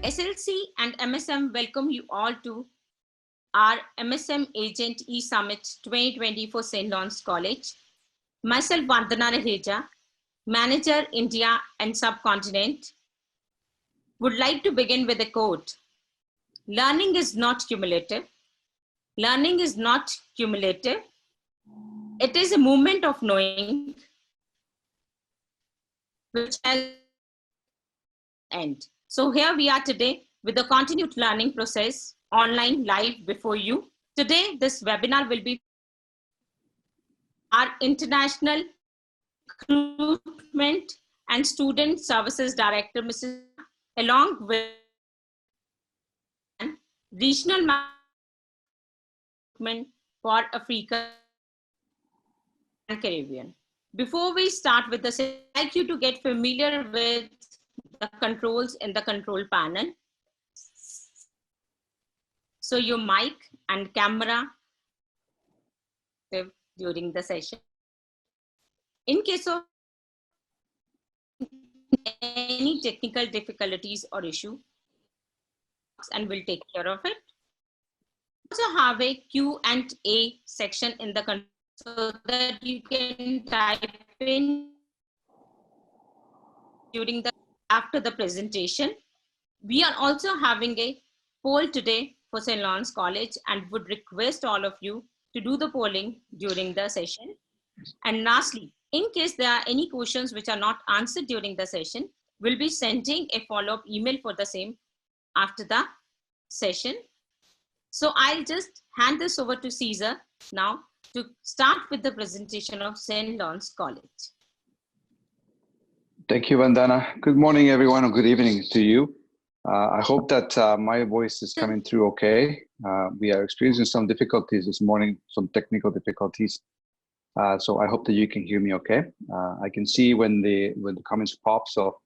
SLC and MSM welcome you all to our MSM Agent E-Summit 2020 for St. Lawrence College. Myself, Vandana Raheja, Manager, India and Subcontinent, would like to begin with a quote. Learning is not cumulative. Learning is not cumulative. It is a movement of knowing which has end. So here we are today with the continued learning process online live before you. Today, this webinar will be our International Recruitment and Student Services Director, Mrs. along with Regional Management for Africa and Caribbean. Before we start with this, I'd like you to get familiar with the controls in the control panel. So your mic and camera during the session. In case of any technical difficulties or issue, and we'll take care of it. We also have a Q&A section in the control so that you can type in during the after the presentation. We are also having a poll today for St. Lawrence College and would request all of you to do the polling during the session. And lastly, in case there are any questions which are not answered during the session, we'll be sending a follow-up email for the same after the session. So I'll just hand this over to César now to start with the presentation of St. Lawrence College. Thank you, Vandana. Good morning, everyone, or good evening to you. I hope that my voice is coming through okay. We are experiencing some difficulties this morning, some technical difficulties. So I hope that you can hear me okay. I can see when the comments pop, so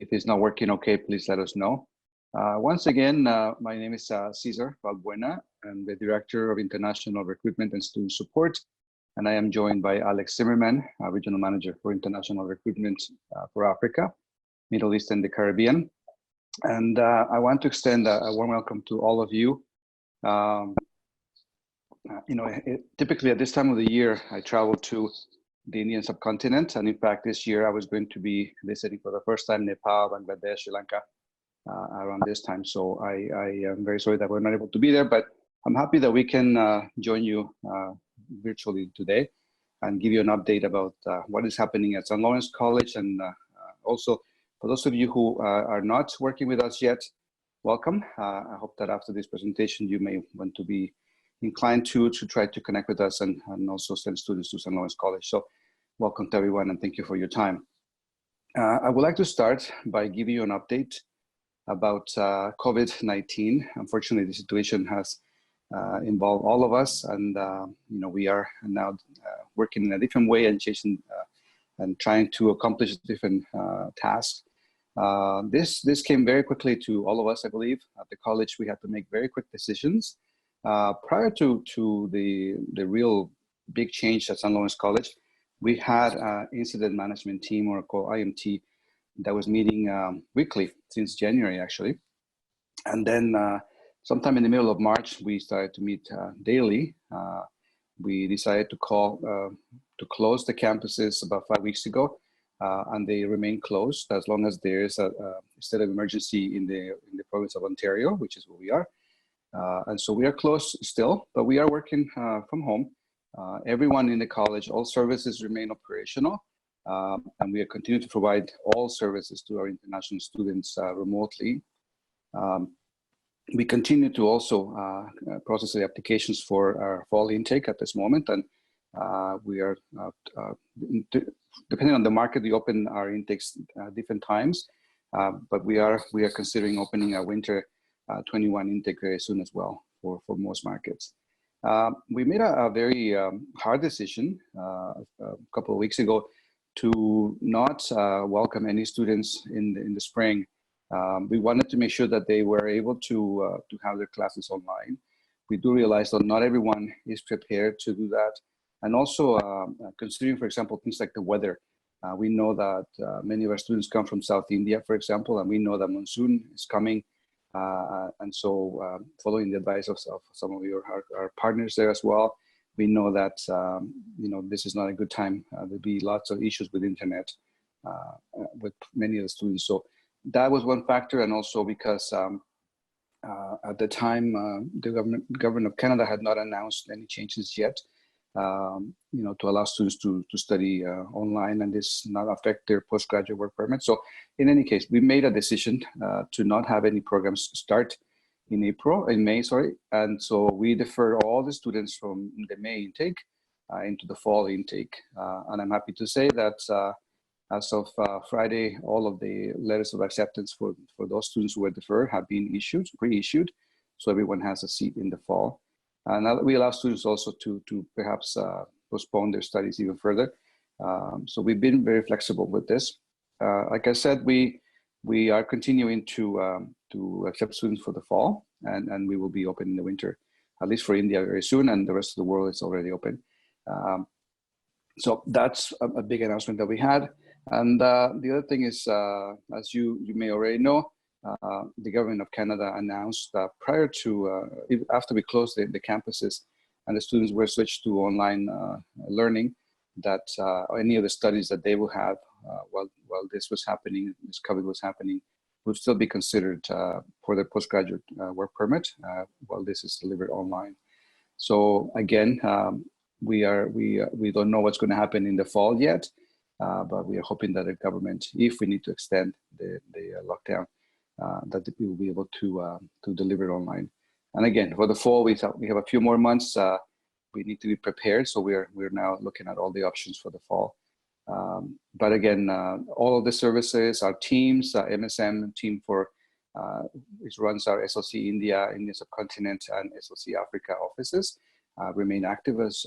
if it's not working okay, please let us know. Once again, my name is César Balbuena. I'm the Director of International Recruitment and Student Support, and I am joined by Alex Zimmerman, Regional Manager for International Recruitment for Africa, Middle East, and the Caribbean. And I want to extend a warm welcome to all of you. Typically at this time of the year, I travel to the Indian subcontinent. And in fact, this year I was going to be visiting for the first time Nepal, Bangladesh, Sri Lanka around this time. So I am very sorry that we're not able to be there, but I'm happy that we can join you virtually today and give you an update about what is happening at St. Lawrence College. And also, for those of you who are not working with us yet, welcome. I hope that after this presentation, you may want to be inclined to try to connect with us and also send students to St. Lawrence College. So welcome to everyone and thank you for your time. I would like to start by giving you an update about COVID-19. Unfortunately, the situation has involved all of us, and we are now working in a different way and chasing and trying to accomplish different tasks. This came very quickly to all of us, I believe. At the college, we had to make very quick decisions. Prior to the real big change at St. Lawrence College, we had an incident management team, or called IMT, that was meeting weekly since January, actually. And then sometime in the middle of March, we started to meet daily. We decided to close the campuses about 5 weeks ago, and they remain closed as long as there is a state of emergency in the province of Ontario, which is where we are. And so we are closed still, but we are working from home. Everyone in the college, all services remain operational, and we are continuing to provide all services to our international students remotely. We continue to also process the applications for our fall intake at this moment, and we are, depending on the market, we open our intakes different times, but we are considering opening our winter 21 intake very soon as well for most markets. We made a very hard decision a couple of weeks ago to not welcome any students in the spring. We wanted to make sure that they were able to have their classes online. We do realize that not everyone is prepared to do that. And also considering, for example, things like the weather. We know that many of our students come from South India, for example, and we know that monsoon is coming And so following the advice of some of our partners there as well, we know that, this is not a good time. There'll be lots of issues with internet with many of the students. So that was one factor. And also because at the time, the government of Canada had not announced any changes yet, to allow students to study online and this not affect their postgraduate work permit. So in any case, we made a decision to not have any programs start in May, and so we deferred all the students from the May intake into the fall intake. And I'm happy to say that as of Friday, all of the letters of acceptance for those students who were deferred have been pre-issued. So everyone has a seat in the fall. And we allow students also to perhaps postpone their studies even further. So we've been very flexible with this. Like I said, we are continuing to accept students for the fall, and we will be open in the winter, at least for India very soon, and the rest of the world is already open. So that's a big announcement that we had. And the other thing is, as you may already know, the government of Canada announced prior to, after we closed the campuses and the students were switched to online learning, that any of the studies that they will have while this was happening, this COVID was happening, would still be considered for their postgraduate work permit while this is delivered online. So again, we don't know what's going to happen in the fall yet, but we are hoping that the government, if we need to extend the lockdown, that we will be able to deliver it online. And again, for the fall, we have a few more months. We need to be prepared, so we're now looking at all the options for the fall. But again, all of the services, our teams, MSM team which runs our SLC India subcontinent and SLC Africa offices, remain active as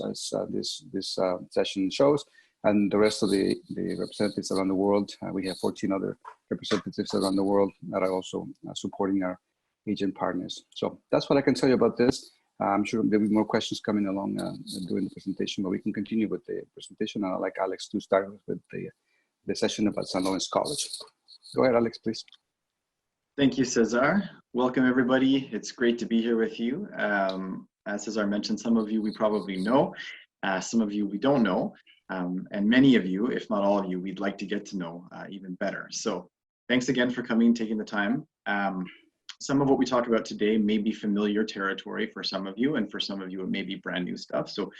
this session shows. And the rest of the representatives around the world, we have 14 other representatives around the world that are also supporting our agent partners. So that's what I can tell you about this. I'm sure there'll be more questions coming along during the presentation, but we can continue with the presentation. I'd like Alex to start with the session about St. Lawrence College. Go ahead, Alex, please. Thank you, Cesar. Welcome, everybody. It's great to be here with you. As Cesar mentioned, some of you we probably know, some of you we don't know, and many of you, if not all of you, we'd like to get to know even better. So thanks again for coming, taking the time. Some of what we talk about today may be familiar territory for some of you, and for some of you it may be brand new stuff. So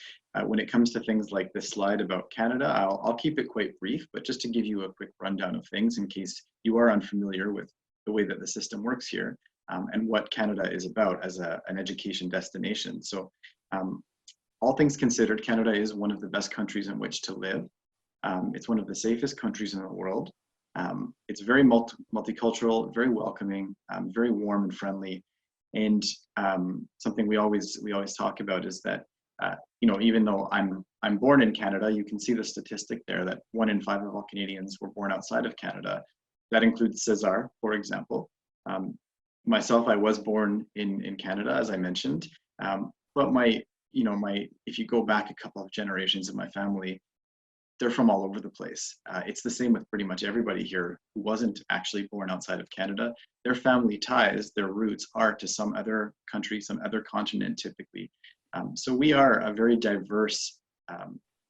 when it comes to things like this slide about Canada, I'll keep it quite brief, but just to give you a quick rundown of things in case you are unfamiliar with the way that the system works here, and what Canada is about as an education destination. So all things considered, Canada is one of the best countries in which to live. It's one of the safest countries in the world. It's very multicultural, very welcoming, very warm and friendly. And something we always talk about is that even though I'm born in Canada, you can see the statistic there that 1 in 5 of all Canadians were born outside of Canada. That includes Cesar, for example. Myself, I was born in Canada, as I mentioned, but if you go back a couple of generations of my family, they're from all over the place. It's the same with pretty much everybody here who wasn't actually born outside of Canada. Their family ties, their roots are to some other country, some other continent typically. So we are a very diverse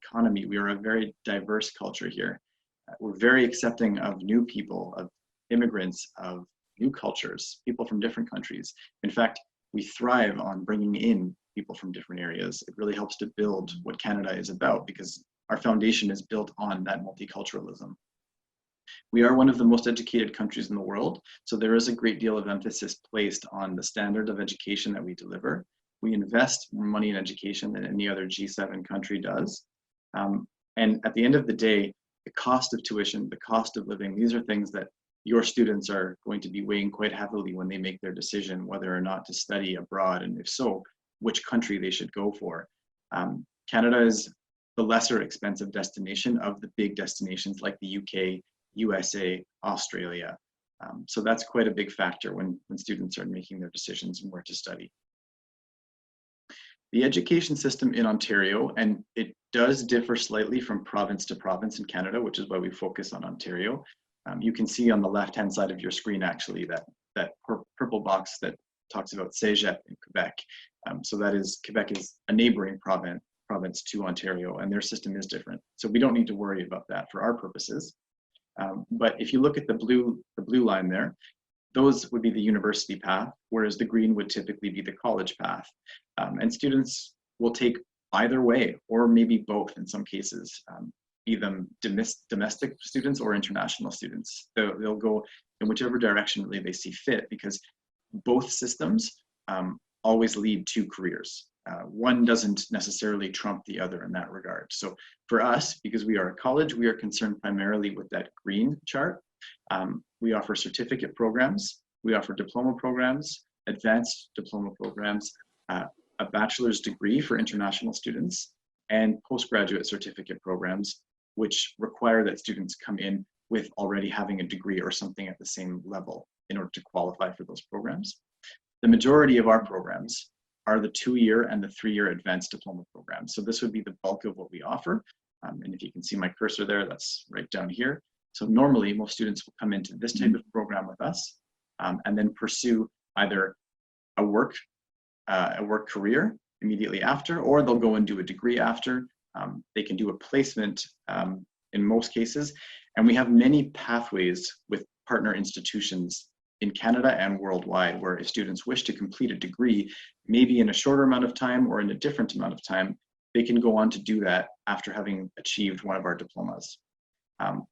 economy. We are a very diverse culture here. We're very accepting of new people, of immigrants, of new cultures, people from different countries. In fact, we thrive on bringing in people from different areas. It really helps to build what Canada is about because our foundation is built on that multiculturalism. We are one of the most educated countries in the world, so there is a great deal of emphasis placed on the standard of education that we deliver. We invest more money in education than any other G7 country does. And at the end of the day, the cost of tuition, the cost of living, these are things that your students are going to be weighing quite heavily when they make their decision whether or not to study abroad, and if so, which country they should go for. Canada is the lesser expensive destination of the big destinations like the UK, USA, Australia. So that's quite a big factor when students are making their decisions and where to study. The education system in Ontario, and it does differ slightly from province to province in Canada, which is why we focus on Ontario. You can see on the left-hand side of your screen actually that per purple box that talks about Cégep in Quebec. So that is, Quebec is a neighboring province to Ontario, and their system is different. So we don't need to worry about that for our purposes. But if you look at the blue line there, those would be the university path, whereas the green would typically be the college path. And students will take either way, or maybe both in some cases, be them domestic students or international students. They'll go in whichever direction really they see fit, because both systems always lead to careers. One doesn't necessarily trump the other in that regard. So for us, because we are a college, we are concerned primarily with that green chart. We offer certificate programs, we offer diploma programs, advanced diploma programs, a bachelor's degree for international students, and postgraduate certificate programs, which require that students come in with already having a degree or something at the same level in order to qualify for those programs. The majority of our programs are the 2-year and the 3-year advanced diploma programs. So this would be the bulk of what we offer. And if you can see my cursor there, that's right down here. So normally most students will come into this type of program with us and then pursue either a work career immediately after, or they'll go and do a degree after. They can do a placement in most cases. And we have many pathways with partner institutions in Canada and worldwide, where if students wish to complete a degree, maybe in a shorter amount of time or in a different amount of time, they can go on to do that after having achieved one of our diplomas.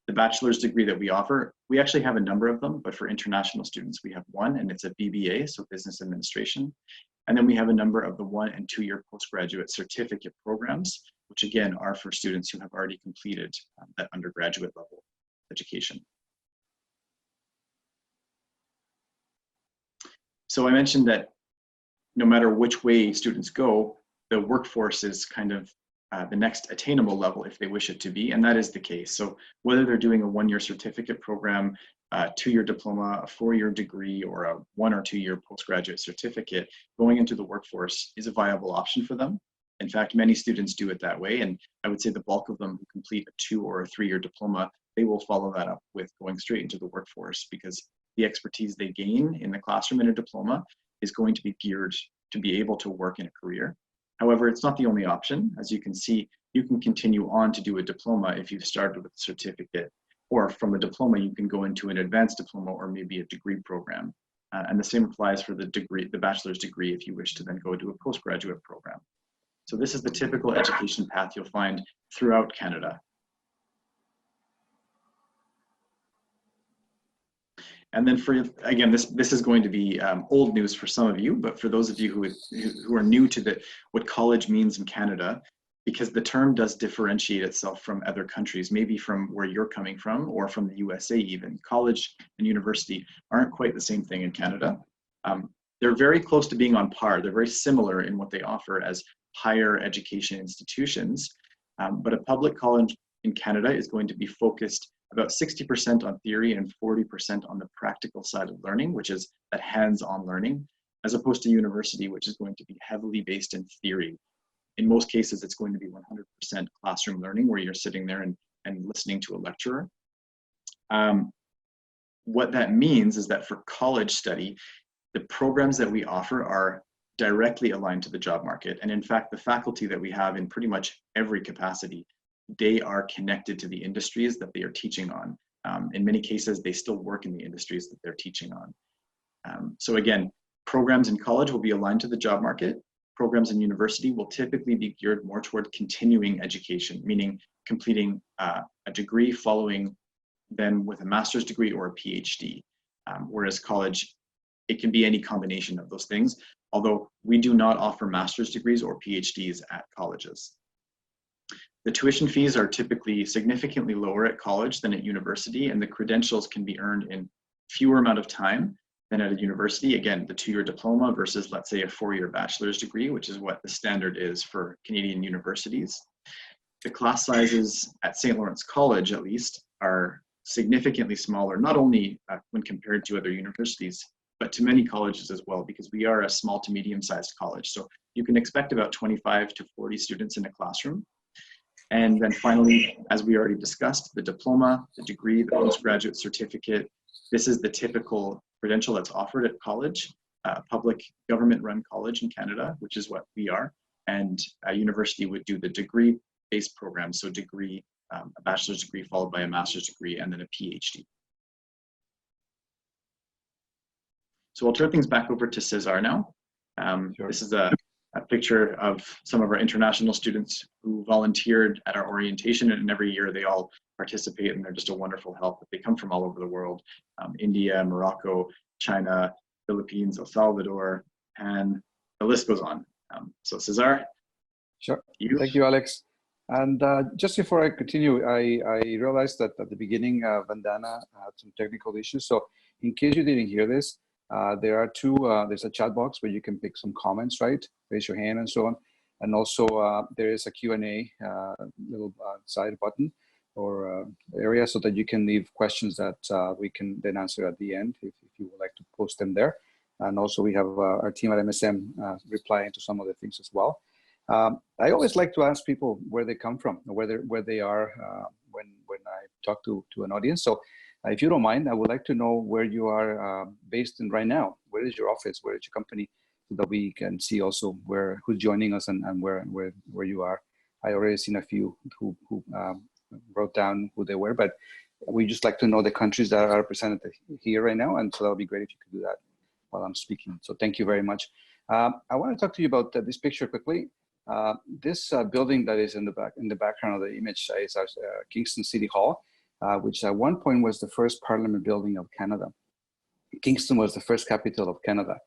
The bachelor's degree that we offer, we actually have a number of them, but for international students, we have one, and it's a BBA, so business administration. And then we have a number of the 1- and 2-year postgraduate certificate programs, which again are for students who have already completed that undergraduate level education. So I mentioned that no matter which way students go, the workforce is kind of the next attainable level if they wish it to be, and that is the case. So whether they're doing a 1-year certificate program, a 2-year diploma, a 4-year degree, or a 1- or 2-year postgraduate certificate, going into the workforce is a viable option for them. In fact, many students do it that way, and I would say the bulk of them who complete a 2- or a 3-year diploma, they will follow that up with going straight into the workforce, because the expertise they gain in the classroom in a diploma is going to be geared to be able to work in a career. However, it's not the only option. As you can see, you can continue on to do a diploma if you've started with a certificate, or from a diploma, you can go into an advanced diploma or maybe a degree program. And the same applies for the degree, the bachelor's degree, if you wish to then go to a postgraduate program. So this is the typical education path you'll find throughout Canada. And then for, again, this is going to be old news for some of you, but for those of you who are new to what college means in Canada, because the term does differentiate itself from other countries, maybe from where you're coming from or from the USA even. College and university aren't quite the same thing in Canada. They're very close to being on par. They're very similar in what they offer as higher education institutions, but a public college in Canada is going to be focused about 60% on theory and 40% on the practical side of learning, which is that hands-on learning, as opposed to university, which is going to be heavily based in theory. In most cases, it's going to be 100% classroom learning, where you're sitting there and listening to a lecturer. What that means is that for college study, the programs that we offer are directly aligned to the job market. And in fact, the faculty that we have in pretty much every capacity, they are connected to the industries that they are teaching on. In many cases, they still work in the industries that they're teaching on. So again, programs in college will be aligned to the job market. Programs in university will typically be geared more toward continuing education, meaning completing a degree following then with a master's degree or a PhD. Whereas college, it can be any combination of those things, although we do not offer master's degrees or PhDs at colleges. The tuition fees are typically significantly lower at college than at university, and the credentials can be earned in fewer amount of time than at a university. Again, the 2-year diploma versus, let's say, a 4-year bachelor's degree, which is what the standard is for Canadian universities. The class sizes at St. Lawrence College, at least, are significantly smaller, not only when compared to other universities, but to many colleges as well, because we are a small to medium-sized college. So you can expect about 25 to 40 students in a classroom. And then finally, as we already discussed, the diploma, the degree, the postgraduate certificate, this is the typical credential that's offered at college, public government-run college in Canada, which is what we are, and a university would do the degree-based program, so degree, a bachelor's degree followed by a master's degree, and then a PhD. So I'll turn things back over to César now. Sure. This is a picture of some of our international students who volunteered at our orientation, and every year they all participate, and they're just a wonderful help. They come from all over the world, India, Morocco, China, Philippines, El Salvador, and the list goes on. So César. Sure, thank you, Alex. And just before I continue, I realized that at the beginning, Vandana had some technical issues. So in case you didn't hear this, there are two, there's a chat box where you can pick some comments, right? Raise your hand and so on. And also there is a Q&A little side button or area so that you can leave questions that we can then answer at the end if you would like to post them there. And also we have our team at MSM replying to some of the things as well. I always like to ask people where they come from, or where they are when I talk to an audience. So if you don't mind, I would like to know where you are based in right now. Where is your office? Where is your company? So that we can see also who's joining us and where you are. I already seen a few who wrote down who they were, but we just like to know the countries that are represented here right now. And so that would be great if you could do that while I'm speaking. So thank you very much. I want to talk to you about this picture quickly. This building that is in the background of the image is our Kingston City Hall, which at one point was the first Parliament building of Canada. Kingston was the first capital of Canada,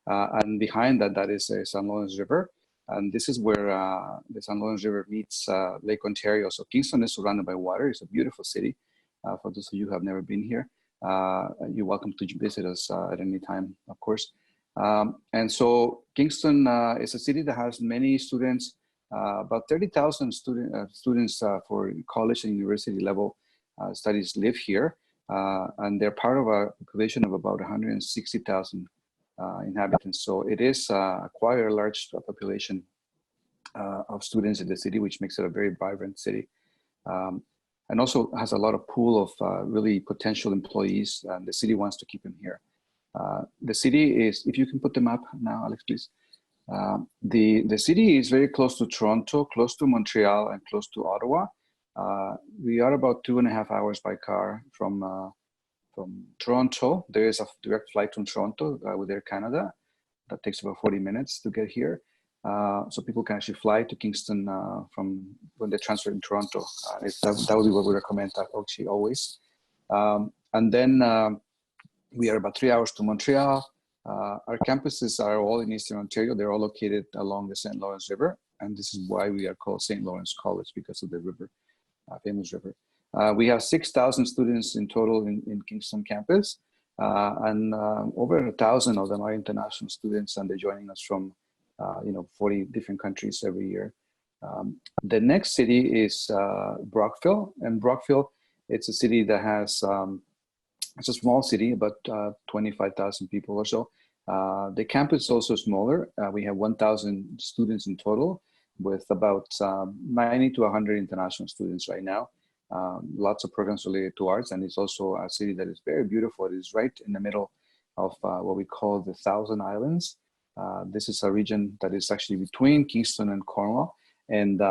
and behind that is the St. Lawrence River, and this is where the St. Lawrence River meets Lake Ontario. So Kingston is surrounded by water. It's a beautiful city. For those of you who have never been here, you're welcome to visit us at any time, of course. And so Kingston is a city that has many students, about 30,000 students for college and university level studies live here. And they're part of a population of about 160,000 inhabitants. So it is quite a large population of students in the city, which makes it a very vibrant city. And also has a lot of pool of really potential employees, and the city wants to keep them here. The city is, if you can put them up now, Alex, please. The city is very close to Toronto, close to Montreal, and close to Ottawa. We are about 2.5 hours by car from Toronto. There is a direct flight from Toronto with Air Canada. That takes about 40 minutes to get here. So people can actually fly to Kingston from when they transfer in Toronto. That would be what we recommend actually always. And then we are about 3 hours to Montreal. Our campuses are all in Eastern Ontario. They're all located along the St. Lawrence River. And this is why we are called St. Lawrence College, because of the river, famous river. We have 6,000 students in total in Kingston campus. And over 1,000 of them are international students, and they're joining us from 40 different countries every year. The next city is Brockville, and Brockville, it's a city that has, it's a small city, about 25,000 people or so. The campus is also smaller. We have 1,000 students in total, with about 90 to 100 international students right now. Lots of programs related to arts, and it's also a city that is very beautiful. It is right in the middle of what we call the Thousand Islands. This is a region that is actually between Kingston and Cornwall, and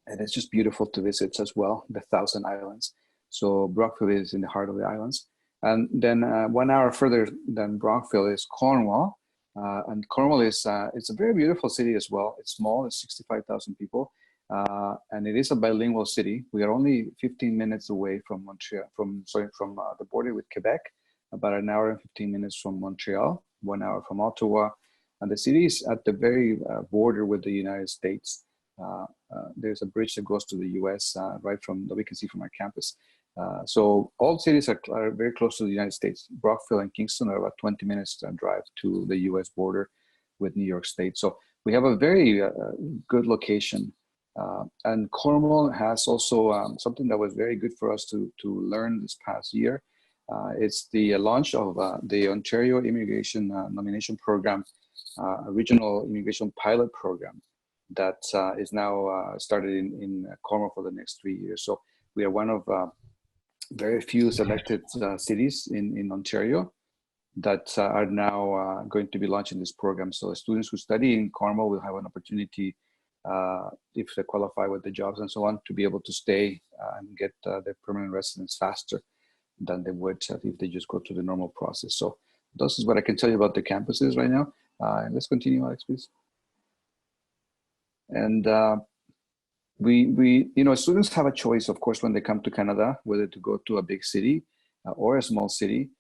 it's just beautiful to visit as well, the Thousand Islands. So Brockville is in the heart of the islands. And then 1 hour further than Brockville is Cornwall. And Cornwall is it's a very beautiful city as well. It's small, it's 65,000 people. And it is a bilingual city. We are only 15 minutes away from Montreal, from the border with Quebec, about an hour and 15 minutes from Montreal, 1 hour from Ottawa. And the city is at the very border with the United States. There's a bridge that goes to the US right from that we can see from our campus. So all cities are very close to the United States. Brockville and Kingston are about 20 minutes drive to the US border with New York State. So we have a very good location. And Cornwall has also something that was very good for us to learn this past year. It's the launch of the Ontario Immigration Nomination Program, a regional immigration pilot program that is now started in Cornwall for the next 3 years. So we are one of very few selected cities in Ontario that are now going to be launching this program. So students who study in Cornwall will have an opportunity, if they qualify with the jobs and so on, to be able to stay and get their permanent residence faster than they would if they just go through the normal process. So this is what I can tell you about the campuses right now. Let's continue, Alex, please. And students have a choice, of course, when they come to Canada, whether to go to a big city or a small city.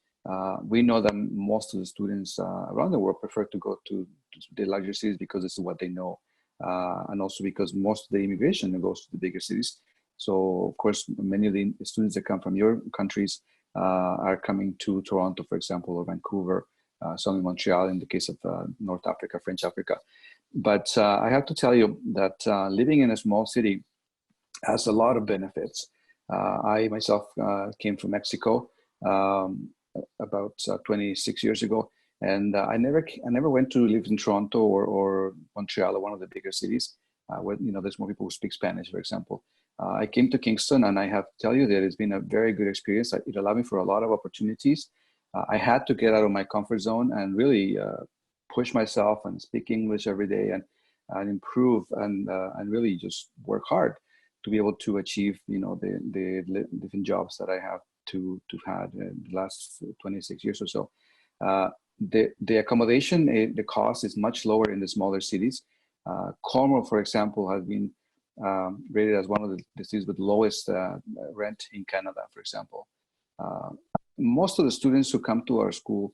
We know that most of the students around the world prefer to go to the larger cities because this is what they know. And also because most of the immigration goes to the bigger cities. So, of course, many of the students that come from your countries are coming to Toronto, for example, or Vancouver, some in Montreal in the case of North Africa, French Africa. But I have to tell you that living in a small city has a lot of benefits. I myself came from Mexico about 26 years ago, and I never went to live in Toronto or Montreal or one of the bigger cities where there's more people who speak Spanish, for example. I came to Kingston, and I have to tell you that it's been a very good experience. It allowed me for a lot of opportunities. I had to get out of my comfort zone and really push myself and speak English every day and improve and really just work hard to be able to achieve the different jobs that I have to had in the last 26 years or so. The accommodation, the cost is much lower in the smaller cities. Cornwall, for example, has been rated as one of the cities with lowest rent in Canada, for example. Most of the students who come to our school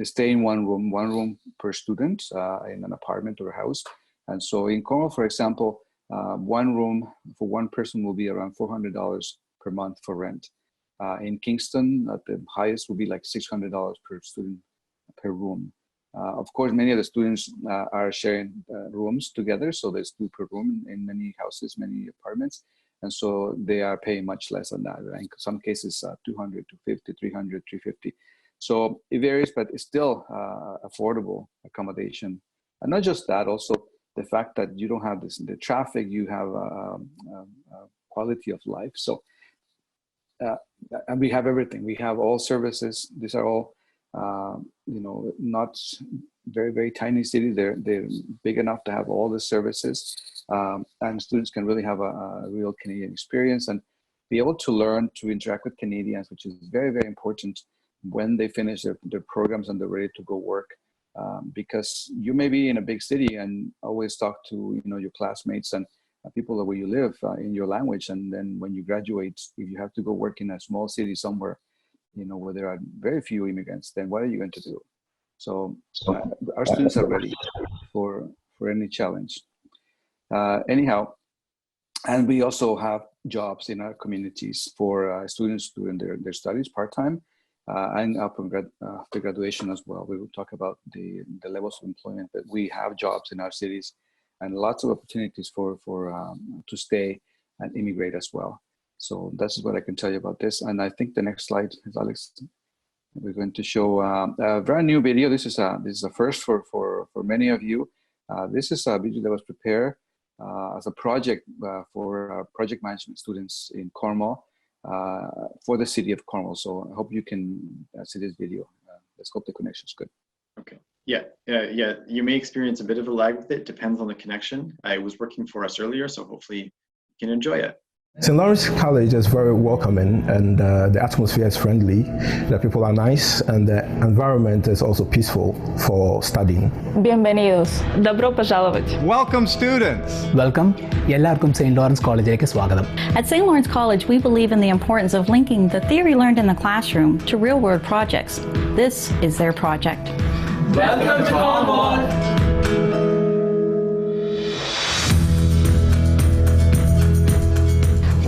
stay in one room per student in an apartment or a house. And so in Cornwall, for example, one room for one person will be around $400 per month for rent. In Kingston, at the highest will be like $600 per student per room. Of course, many of the students are sharing rooms together, so there's 2 per room in many houses, many apartments, and so they are paying much less than that. In some cases, 200, 250, 300, 350. So it varies, but it's still affordable accommodation. And not just that, also the fact that you don't have the traffic, you have quality of life. So, and we have everything. We have all services. These are all not very, very tiny cities. They're big enough to have all the services, and students can really have a real Canadian experience and be able to learn to interact with Canadians, which is very, very important when they finish their programs and they're ready to go work. Because you may be in a big city and always talk to your classmates and people where you live in your language, and then when you graduate, if you have to go work in a small city somewhere, where there are very few immigrants, then what are you going to do? So our students are ready for any challenge. Anyhow, and we also have jobs in our communities for students doing their studies part-time and after graduation as well. We will talk about the levels of employment, but we have jobs in our cities and lots of opportunities for to stay and immigrate as well. So this is what I can tell you about this. And I think the next slide is Alex. We're going to show a brand new video. This is a first for many of you. This is a video that was prepared as a project for project management students in Cornwall for the city of Cornwall. So I hope you can see this video. Let's hope the connection is good. Okay. Yeah. You may experience a bit of a lag with it. Depends on the connection. It was working for us earlier, so hopefully you can enjoy it. St. Lawrence College is very welcoming, and the atmosphere is friendly, the people are nice, and the environment is also peaceful for studying. Bienvenidos. Добро пожаловать. Welcome students. Welcome. എല്ലാവർക്കും St. Lawrence Collegeലേക്ക് സ്വാഗതം. At St. Lawrence College, we believe in the importance of linking the theory learned in the classroom to real-world projects. This is their project. Welcome to Cornwall.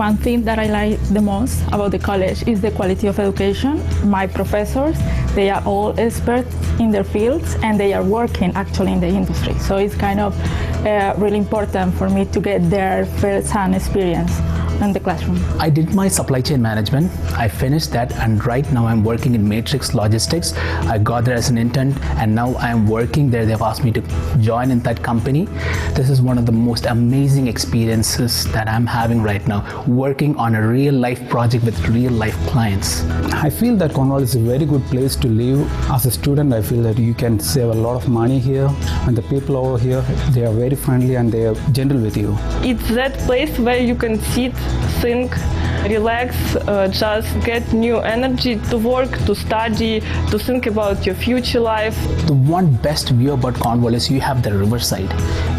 One thing that I like the most about the college is the quality of education. My professors, they are all experts in their fields and they are working actually in the industry. So it's kind of really important for me to get their first-hand experience in the classroom? I did my supply chain management. I finished that, and right now I'm working in Matrix Logistics. I got there as an intern, and now I'm working there. They've asked me to join in that company. This is one of the most amazing experiences that I'm having right now, working on a real life project with real life clients. I feel that Cornwall is a very good place to live. As a student, I feel that you can save a lot of money here, and the people over here, they are very friendly and they are gentle with you. It's that place where you can sit, think, relax, just get new energy to work, to study, to think about your future life. The one best view about Cornwall is you have the riverside,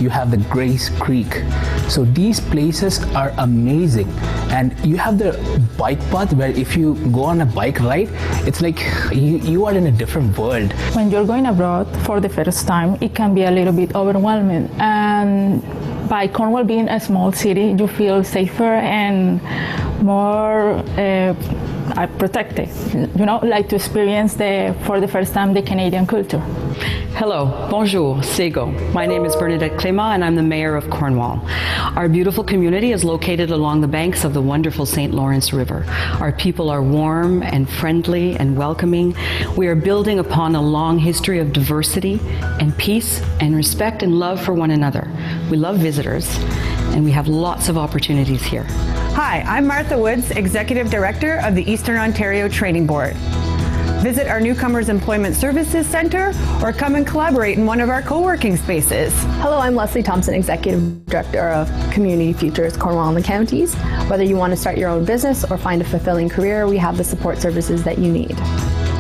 you have the Grace Creek. So these places are amazing, and you have the bike path where if you go on a bike ride, it's like you are in a different world. When you're going abroad for the first time, it can be a little bit overwhelming, and by Cornwall being a small city, you feel safer and more protected, like to experience for the first time the Canadian culture. Hello, bonjour, Sego. My name is Bernadette Clément and I'm the mayor of Cornwall. Our beautiful community is located along the banks of the wonderful St. Lawrence River. Our people are warm and friendly and welcoming. We are building upon a long history of diversity and peace and respect and love for one another. We love visitors and we have lots of opportunities here. Hi, I'm Martha Woods, Executive Director of the Eastern Ontario Training Board. Visit our Newcomers Employment Services Center or come and collaborate in one of our co-working spaces. Hello, I'm Leslie Thompson, Executive Director of Community Futures Cornwall and the Counties. Whether you want to start your own business or find a fulfilling career, we have the support services that you need.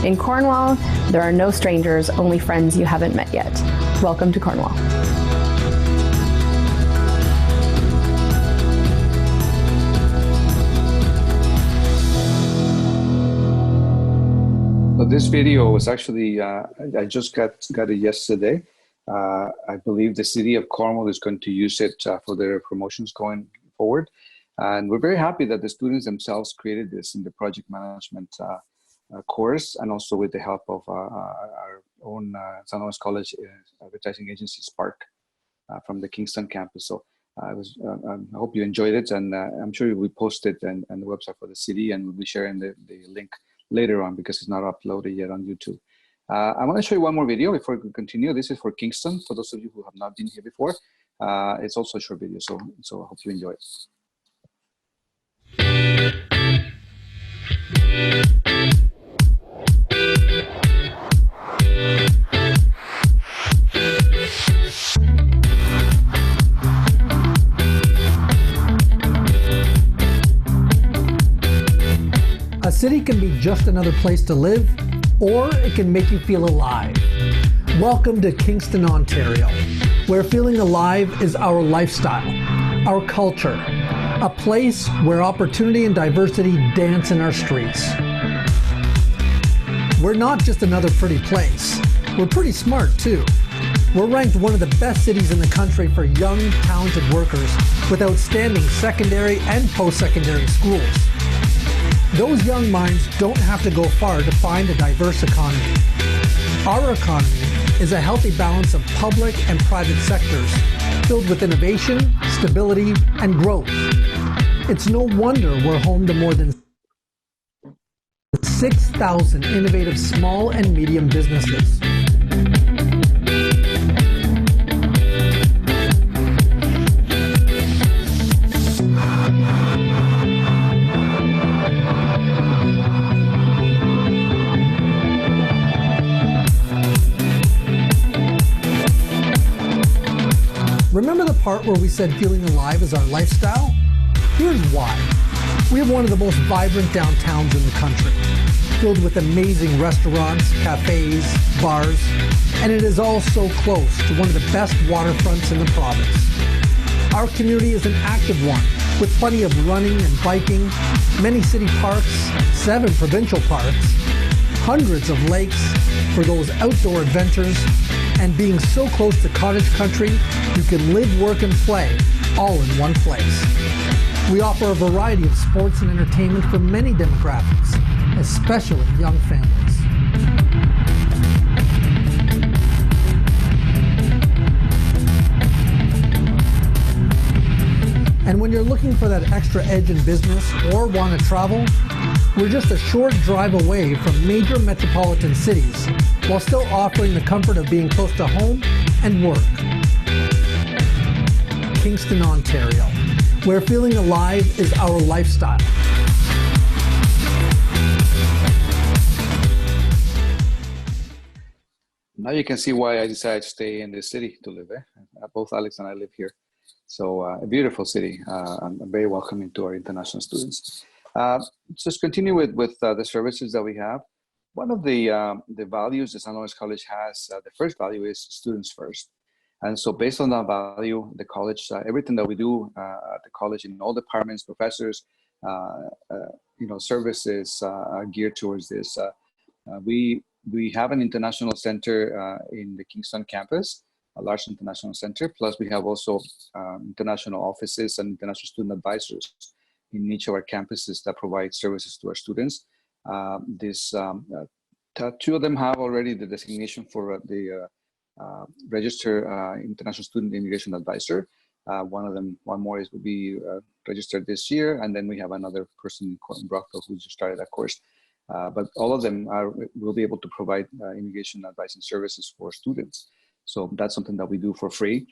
In Cornwall, there are no strangers, only friends you haven't met yet. Welcome to Cornwall. So this video was actually, I just got it yesterday. I believe the city of Cornwall is going to use it for their promotions going forward. And we're very happy that the students themselves created this in the project management course, and also with the help of our own St. Lawrence College advertising agency, Spark, from the Kingston campus. So I hope you enjoyed it, and I'm sure we post it on the website for the city, and we'll be sharing the link later on because it's not uploaded yet on YouTube. I want to show you one more video before we continue. This is for Kingston, for those of you who have not been here before. It's also a short video, so I hope you enjoy it. A city can be just another place to live, or it can make you feel alive. Welcome to Kingston, Ontario, where feeling alive is our lifestyle, our culture, a place where opportunity and diversity dance in our streets. We're not just another pretty place. We're pretty smart, too. We're ranked one of the best cities in the country for young, talented workers with outstanding secondary and post-secondary schools. Those young minds don't have to go far to find a diverse economy. Our economy is a healthy balance of public and private sectors, filled with innovation, stability, and growth. It's no wonder we're home to more than 6,000 innovative small and medium businesses. Remember the part where we said feeling alive is our lifestyle? Here's why. We have one of the most vibrant downtowns in the country, filled with amazing restaurants, cafes, bars, and it is all so close to one of the best waterfronts in the province. Our community is an active one, with plenty of running and biking, many city parks, 7 provincial parks, hundreds of lakes for those outdoor adventures, and being so close to cottage country, you can live, work, and play all in one place. We offer a variety of sports and entertainment for many demographics, especially young families. And when you're looking for that extra edge in business or want to travel, we're just a short drive away from major metropolitan cities while still offering the comfort of being close to home and work. Kingston, Ontario, where feeling alive is our lifestyle. Now you can see why I decided to stay in this city to live. Both Alex and I live here. So a beautiful city and very welcoming to our international students. Just continue with the services that we have. One of the values that St. Lawrence College has, the first value is students first. And so based on that value, the college, everything that we do at the college in all departments, professors, services are geared towards this. We have an international center in the Kingston campus, a large international center. Plus we have also international offices and international student advisors in each of our campuses that provide services to our students. Two of them have already the designation for the registered international student immigration advisor. One more will be registered this year, and then we have another person in Brockville who just started that course. But all of them will be able to provide immigration advising services for students. So that's something that we do for free.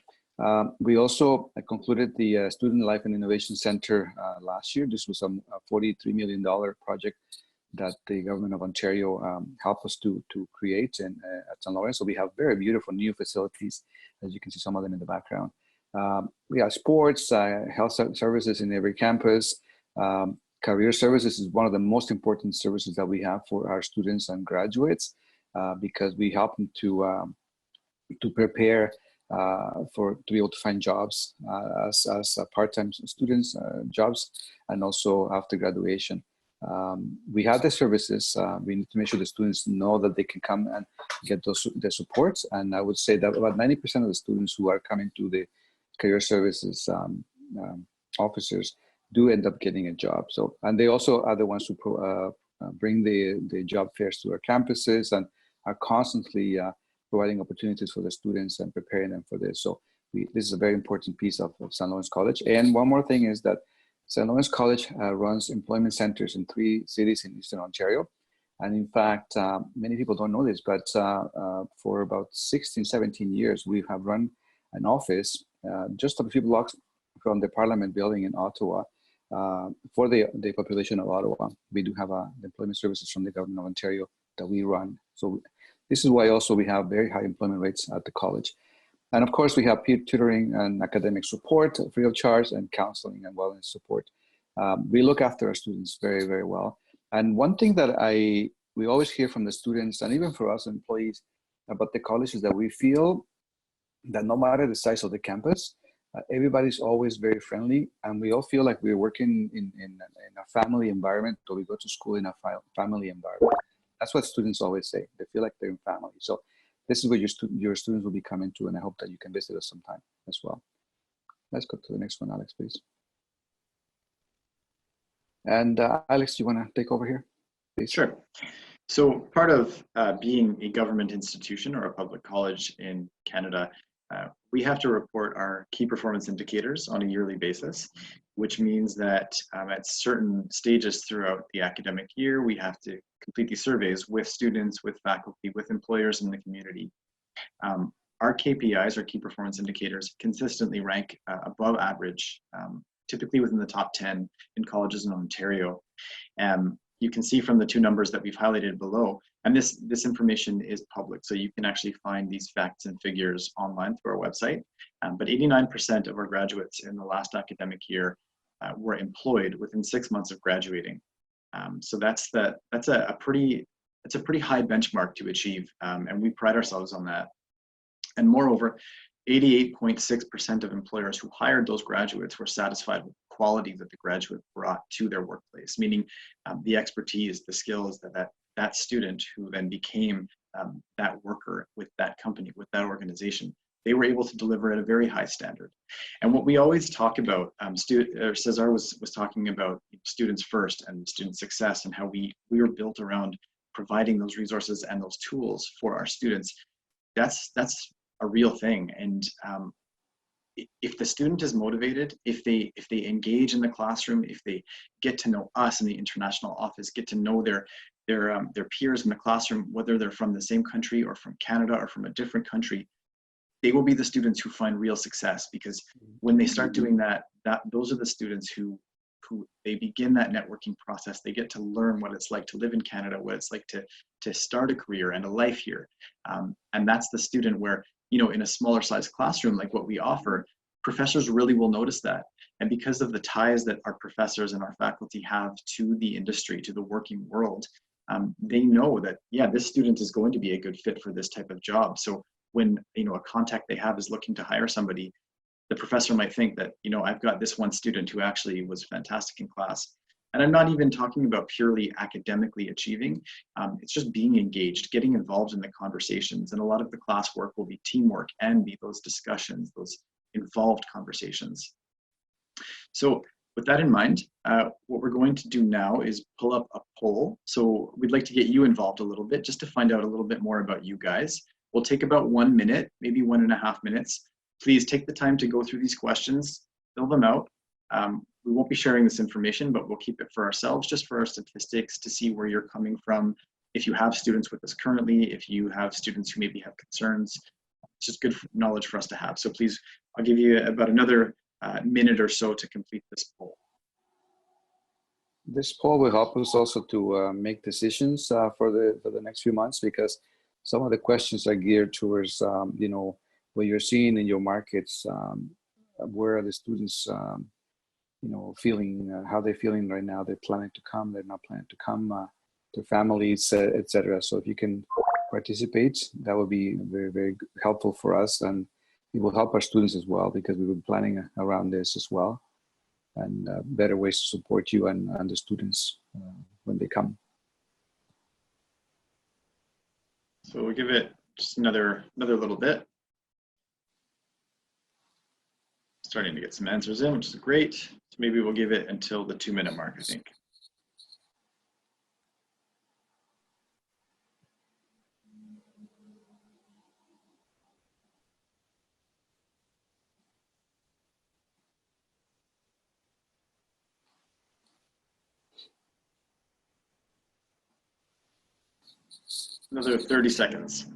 We also concluded the Student Life and Innovation Center last year. This was a $43 million project that the government of Ontario helped us to create at St. Lawrence. So we have very beautiful new facilities, as you can see some of them in the background. We have sports, health services in every campus. Career services is one of the most important services that we have for our students and graduates because we help them to prepare to be able to find jobs as part-time students, jobs, and also after graduation. We have the services. We need to make sure the students know that they can come and get the supports. And I would say that about 90% of the students who are coming to the career services officers do end up getting a job. So, and they also are the ones who bring the job fairs to our campuses and are constantly providing opportunities for the students and preparing them for this. So this is a very important piece of St. Lawrence College. And one more thing is that St. Lawrence College runs employment centers in 3 cities in Eastern Ontario. And in fact, many people don't know this, but for about 16, 17 years, we have run an office just a few blocks from the Parliament building in Ottawa for the population of Ottawa. We do have employment services from the government of Ontario that we run. So this is why also we have very high employment rates at the college. And of course, we have peer tutoring and academic support free of charge and counseling and wellness support. We look after our students very, very well. And one thing that we always hear from the students and even for us employees about the college is that we feel that no matter the size of the campus, everybody's always very friendly, and we all feel like we're working in a family environment, or we go to school in a family environment. That's what students always say. They feel like they're in family. So this is where your students will be coming to, and I hope that you can visit us sometime as well. Let's go to the next one, Alex, please. And Alex, do you want to take over here, please? Sure. So part of being a government institution or a public college in Canada, we have to report our key performance indicators on a yearly basis, which means that at certain stages throughout the academic year, we have to complete these surveys with students, with faculty, with employers in the community. Our KPIs, our key performance indicators, consistently rank above average, typically within the top 10 in colleges in Ontario. You can see from the 2 numbers that we've highlighted below, and this information is public, so you can actually find these facts and figures online through our website. But 89% of our graduates in the last academic year were employed within 6 months of graduating. So that's a pretty high benchmark to achieve, and we pride ourselves on that. And moreover, 88.6% of employers who hired those graduates were satisfied with the quality that the graduate brought to their workplace, meaning the expertise, the skills that student who then became that worker with that company, with that organization, they were able to deliver at a very high standard. And what we always talk about, César was talking about students first and student success and how we were built around providing those resources and those tools for our students. That's a real thing. And if the student is motivated, if they engage in the classroom, if they get to know us in the international office, get to know their peers in the classroom, whether they're from the same country or from Canada or from a different country, they will be the students who find real success, because when they start doing that, those are the students who they begin that networking process. They get to learn what it's like to live in Canada, what it's like to start a career and a life here. And that's the student where, you know, in a smaller size classroom like what we offer, professors really will notice that. And because of the ties that our professors and our faculty have to the industry, to the working world, they know that, yeah, this student is going to be a good fit for this type of job. So when, you know, a contact they have is looking to hire somebody, the professor might think that, you know, I've got this one student who actually was fantastic in class. And I'm not even talking about purely academically achieving. It's just being engaged, getting involved in the conversations. And a lot of the classwork will be teamwork and be those discussions, those involved conversations. So with that in mind, what we're going to do now is pull up a poll. So we'd like to get you involved a little bit, just to find out a little bit more about you guys. We'll take about 1 minute, maybe 1.5 minutes. Please take the time to go through these questions, fill them out. We won't be sharing this information, but we'll keep it for ourselves, just for our statistics, to see where you're coming from. If you have students with us currently, if you have students who maybe have concerns, it's just good knowledge for us to have. So please, I'll give you about another minute or so to complete this poll. This poll will help us also to make decisions for the next few months, because some of the questions are geared towards, you know, what you're seeing in your markets, where are the students, you know, feeling, how they're feeling right now. They're planning to come, they're not planning to come, their families, etc. So if you can participate, that would be very, very helpful for us, and it will help our students as well, because we've been planning around this as well, and better ways to support you and the students when they come. So we'll give it just another little bit. Starting to get some answers in, which is great. So maybe we'll give it until the 2-minute mark, I think. Another 30 seconds.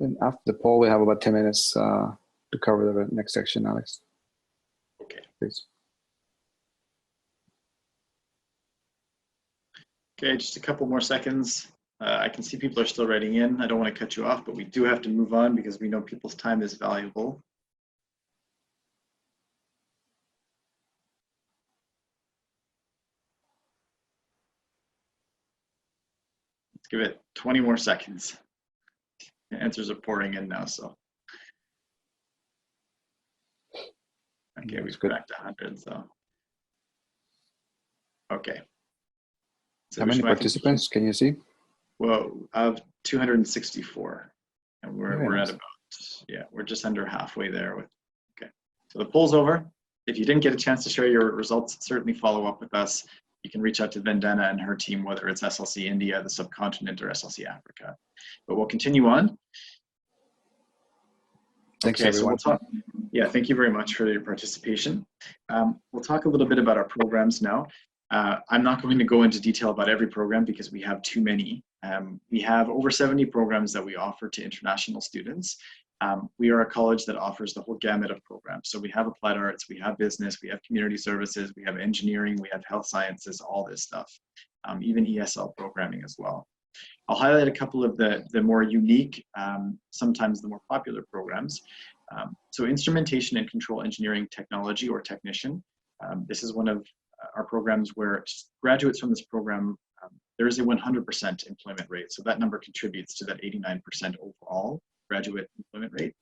And after the poll, we have about 10 minutes to cover the next section, Alex. Okay. Please. Okay, just a couple more seconds. I can see people are still writing in. I don't want to cut you off, but we do have to move on because we know people's time is valuable. Let's give it 20 more seconds. The answers are pouring in now, so. Okay, we've cracked 100, so. Okay. So how many participants can you see? Well, of 264, and we're at about, yeah, we're just under halfway there with, okay. So the poll's over. If you didn't get a chance to share your results, certainly follow up with us. You can reach out to Vandana and her team, whether it's SLC India, the subcontinent, or SLC Africa. But we'll continue on. Thanks, okay, everyone. So we'll talk. Yeah, thank you very much for your participation. We'll talk a little bit about our programs now. I'm not going to go into detail about every program because we have too many. We have over 70 programs that we offer to international students. We are a college that offers the whole gamut of programs. So we have applied arts, we have business, we have community services, we have engineering, we have health sciences, all this stuff, even ESL programming as well. I'll highlight a couple of the more unique, sometimes the more popular programs. So instrumentation and control engineering technology, or technician. This is one of our programs where graduates from this program, there is a 100% employment rate. So that number contributes to that 89% overall graduate employment rate.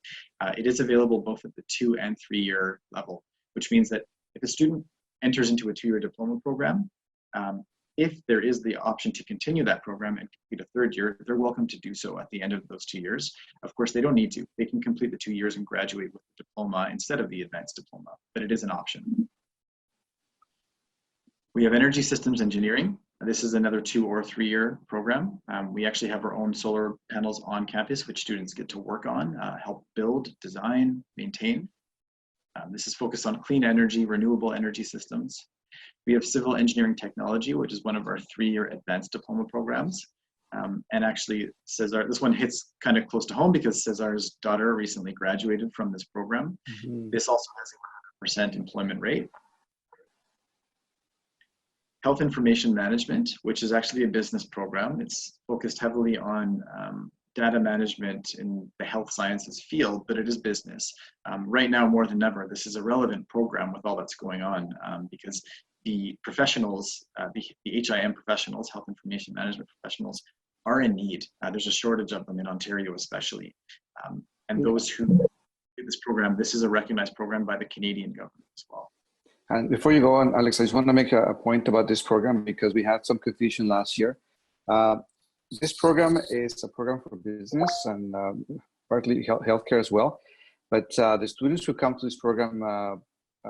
It is available both at the 2- and 3-year level, which means that if a student enters into a 2-year diploma program, if there is the option to continue that program and complete a 3rd year, they're welcome to do so at the end of those 2 years. Of course, they don't need to. They can complete the 2 years and graduate with a diploma instead of the advanced diploma, but it is an option. We have energy systems engineering. This is another 2 or 3 year program. We actually have our own solar panels on campus, which students get to work on, help build, design, maintain. This is focused on clean energy, renewable energy systems. We have civil engineering technology, which is one of our 3-year advanced diploma programs. And actually, Cesar, this one hits kind of close to home because Cesar's daughter recently graduated from this program. This also has a 100% employment rate. Health information management, which is actually a business program. It's focused heavily on data management in the health sciences field, but it is business. Right now, more than ever, this is a relevant program with all that's going on because the professionals, the HIM professionals, health information management professionals, are in need. There's a shortage of them in Ontario especially. And those who do this program, this is a recognized program by the Canadian government as well. And before you go on, Alex, I just want to make a point about this program because we had some confusion last year. This program is a program for business and partly healthcare as well. But the students who come to this program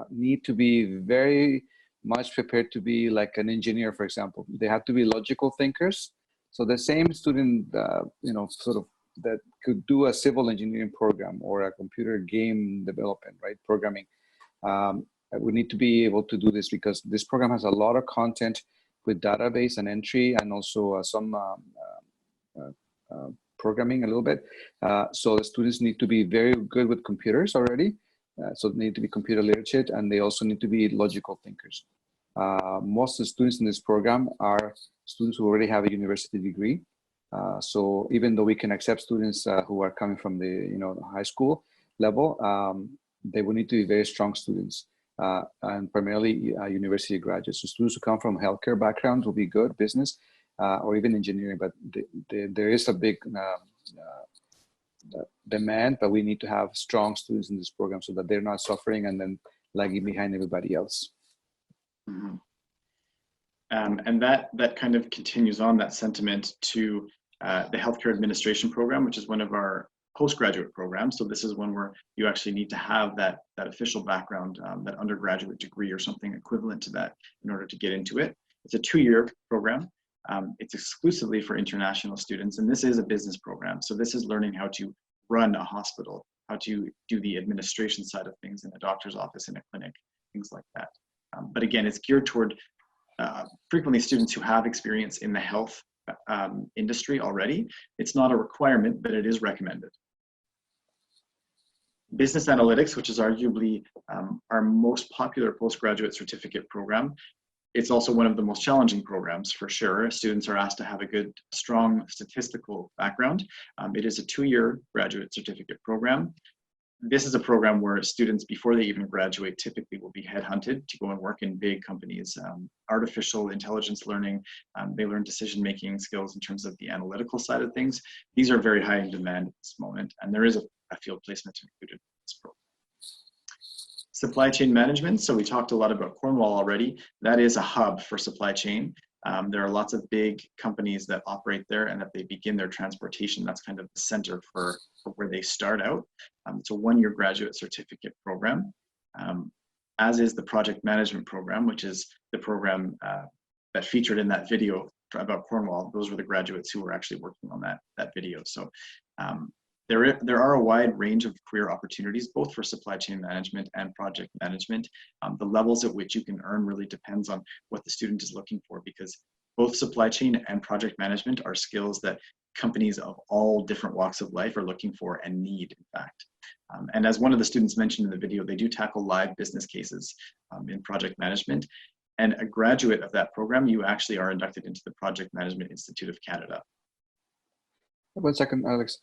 need to be very much prepared to be like an engineer, for example. They have to be logical thinkers. So the same student, sort of that could do a civil engineering program or a computer game development, right, programming, we need to be able to do this because this program has a lot of content with database and entry and also some programming a little bit. So the students need to be very good with computers already. So they need to be computer literate and they also need to be logical thinkers. Most of the students in this program are students who already have a university degree. So even though we can accept students who are coming from the high school level, they will need to be very strong students. And primarily university graduates. So students who come from healthcare backgrounds will be good, business, or even engineering, but there is a big demand, but we need to have strong students in this program so that they're not suffering and then lagging behind everybody else. Mm-hmm. And that kind of continues on that sentiment to the healthcare administration program, which is one of our postgraduate program. So this is one where you actually need to have that official background, that undergraduate degree or something equivalent to that in order to get into it. It's a 2-year program. It's exclusively for international students, and this is a business program. So this is learning how to run a hospital, how to do the administration side of things in a doctor's office, in a clinic, things like that. But again, it's geared toward frequently students who have experience in the health industry already. It's not a requirement, but it is recommended. Business analytics, which is arguably our most popular postgraduate certificate program. It's also one of the most challenging programs for sure. Students are asked to have a good, strong statistical background. It is a 2-year graduate certificate program. This is a program where students, before they even graduate, typically will be headhunted to go and work in big companies. Artificial intelligence learning, they learn decision-making skills in terms of the analytical side of things. These are very high in demand at this moment, and there is a field placement included in this program. Supply chain management. So we talked a lot about Cornwall already. That is a hub for supply chain. There are lots of big companies that operate there and that they begin their transportation. That's kind of the center for where they start out. It's a 1-year graduate certificate program, as is the project management program, which is the program that featured in that video about Cornwall. Those were the graduates who were actually working on that video. So there are a wide range of career opportunities, both for supply chain management and project management. The levels at which you can earn really depends on what the student is looking for, because both supply chain and project management are skills that companies of all different walks of life are looking for and need, in fact. And as one of the students mentioned in the video, they do tackle live business cases in project management. And a graduate of that program, you actually are inducted into the Project Management Institute of Canada. 1 second, Alex.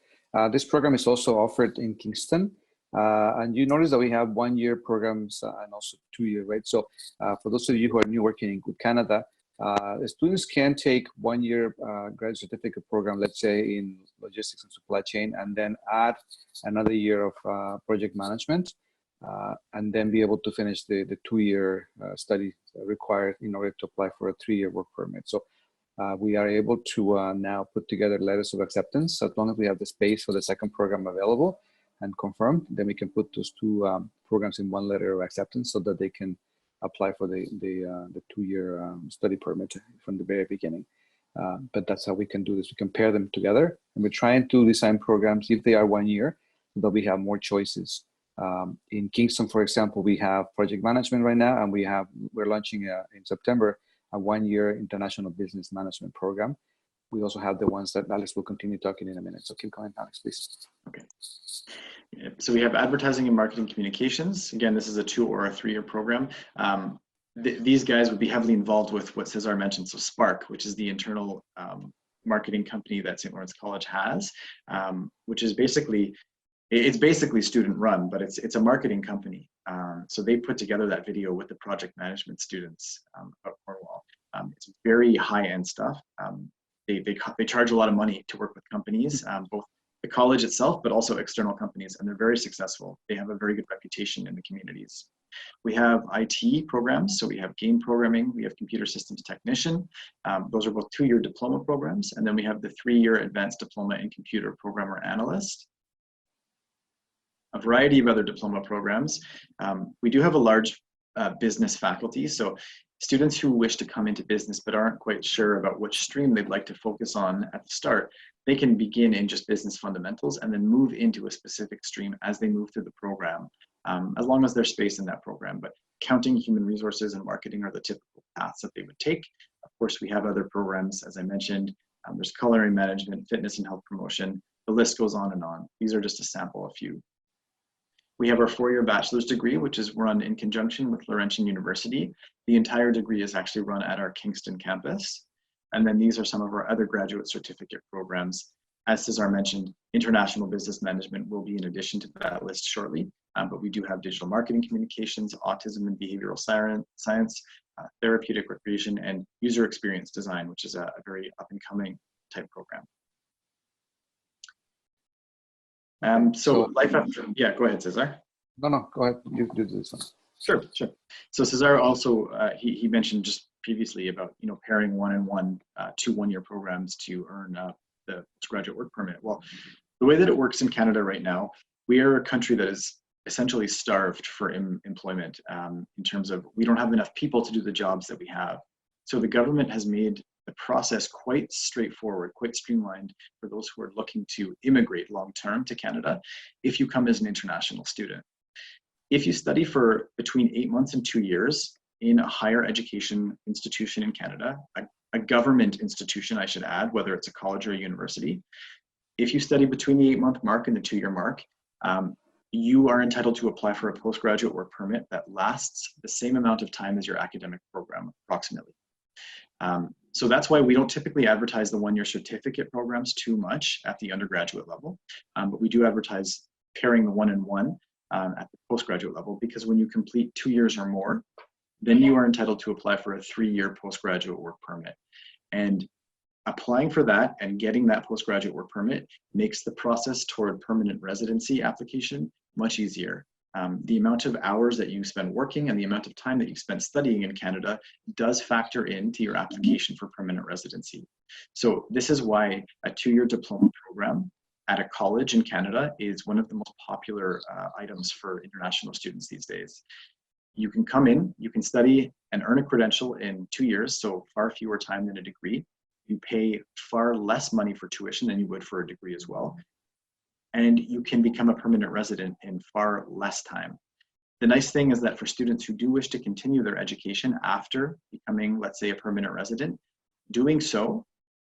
This program is also offered in Kingston. And you notice that we have 1-year programs and also 2-year, right? So for those of you who are new working in Canada, the students can take 1-year graduate certificate program, let's say in logistics and supply chain, and then add another year of project management, and then be able to finish the 2-year study required in order to apply for a 3-year work permit. So we are able to now put together letters of acceptance. As long as we have the space for the second program available and confirmed, then we can put those 2 programs in 1 letter of acceptance so that they can apply for the 2-year study permit from the very beginning. But that's how we can do this. We compare them together, and we're trying to design programs, if they are 1 year, so that we have more choices. In Kingston, for example, we have project management right now, and we're launching in September a 1-year international business management program. We also have the ones that Alex will continue talking in a minute. So keep going, Alex, please. Okay. So we have advertising and marketing communications. Again, this is a 2 or a 3-year program. These guys would be heavily involved with what César mentioned. So Spark, which is the internal marketing company that St. Lawrence College has, which is basically student run, but it's a marketing company. So they put together that video with the project management students of Cornwall. It's very high-end stuff. They charge a lot of money to work with companies, both the college itself, but also external companies, and they're very successful. They have a very good reputation in the communities. We have IT programs, so we have game programming, we have computer systems technician. Those are both 2-year diploma programs, and then we have the 3-year advanced diploma in computer programmer analyst. A variety of other diploma programs. We do have a large business faculty, so students who wish to come into business but aren't quite sure about which stream they'd like to focus on at the start, they can begin in just business fundamentals and then move into a specific stream as they move through the program, as long as there's space in that program. But accounting, human resources, and marketing are the typical paths that they would take. Of course, we have other programs, as I mentioned. There's culinary management, fitness and health promotion. The list goes on and on. These are just a sample, a few. We have our 4-year bachelor's degree, which is run in conjunction with Laurentian University. The entire degree is actually run at our Kingston campus. And then these are some of our other graduate certificate programs. As César mentioned, international business management will be in addition to that list shortly, but we do have digital marketing communications, autism and behavioral science, therapeutic recreation, and user experience design, which is a very up-and-coming type program. So life after, yeah, go ahead, César. No, go ahead, you do this one. Sure. So César also, he mentioned just previously about, pairing 1-and-1 to 1-year programs to earn the postgraduate work permit. Well, the way that it works in Canada right now, we are a country that is essentially starved for employment in terms of we don't have enough people to do the jobs that we have. So the government has made the process quite straightforward, quite streamlined for those who are looking to immigrate long-term to Canada if you come as an international student. If you study for between 8 months and 2 years in a higher education institution in Canada, a government institution, I should add, whether it's a college or a university, if you study between the 8-month mark and the 2-year mark, you are entitled to apply for a postgraduate work permit that lasts the same amount of time as your academic program, approximately. So that's why we don't typically advertise the 1-year certificate programs too much at the undergraduate level, but we do advertise pairing the 1-and-1 at the postgraduate level, because when you complete 2 years or more, then you are entitled to apply for a 3-year postgraduate work permit. And applying for that and getting that postgraduate work permit makes the process toward permanent residency application much easier. The amount of hours that you spend working and the amount of time that you spend studying in Canada does factor into your application for permanent residency. So this is why a 2-year diploma program at a college in Canada is one of the most popular items for international students these days. You can come in, you can study and earn a credential in 2 years, so far fewer time than a degree. You pay far less money for tuition than you would for a degree as well. And you can become a permanent resident in far less time. The nice thing is that for students who do wish to continue their education after becoming, let's say, a permanent resident, doing so,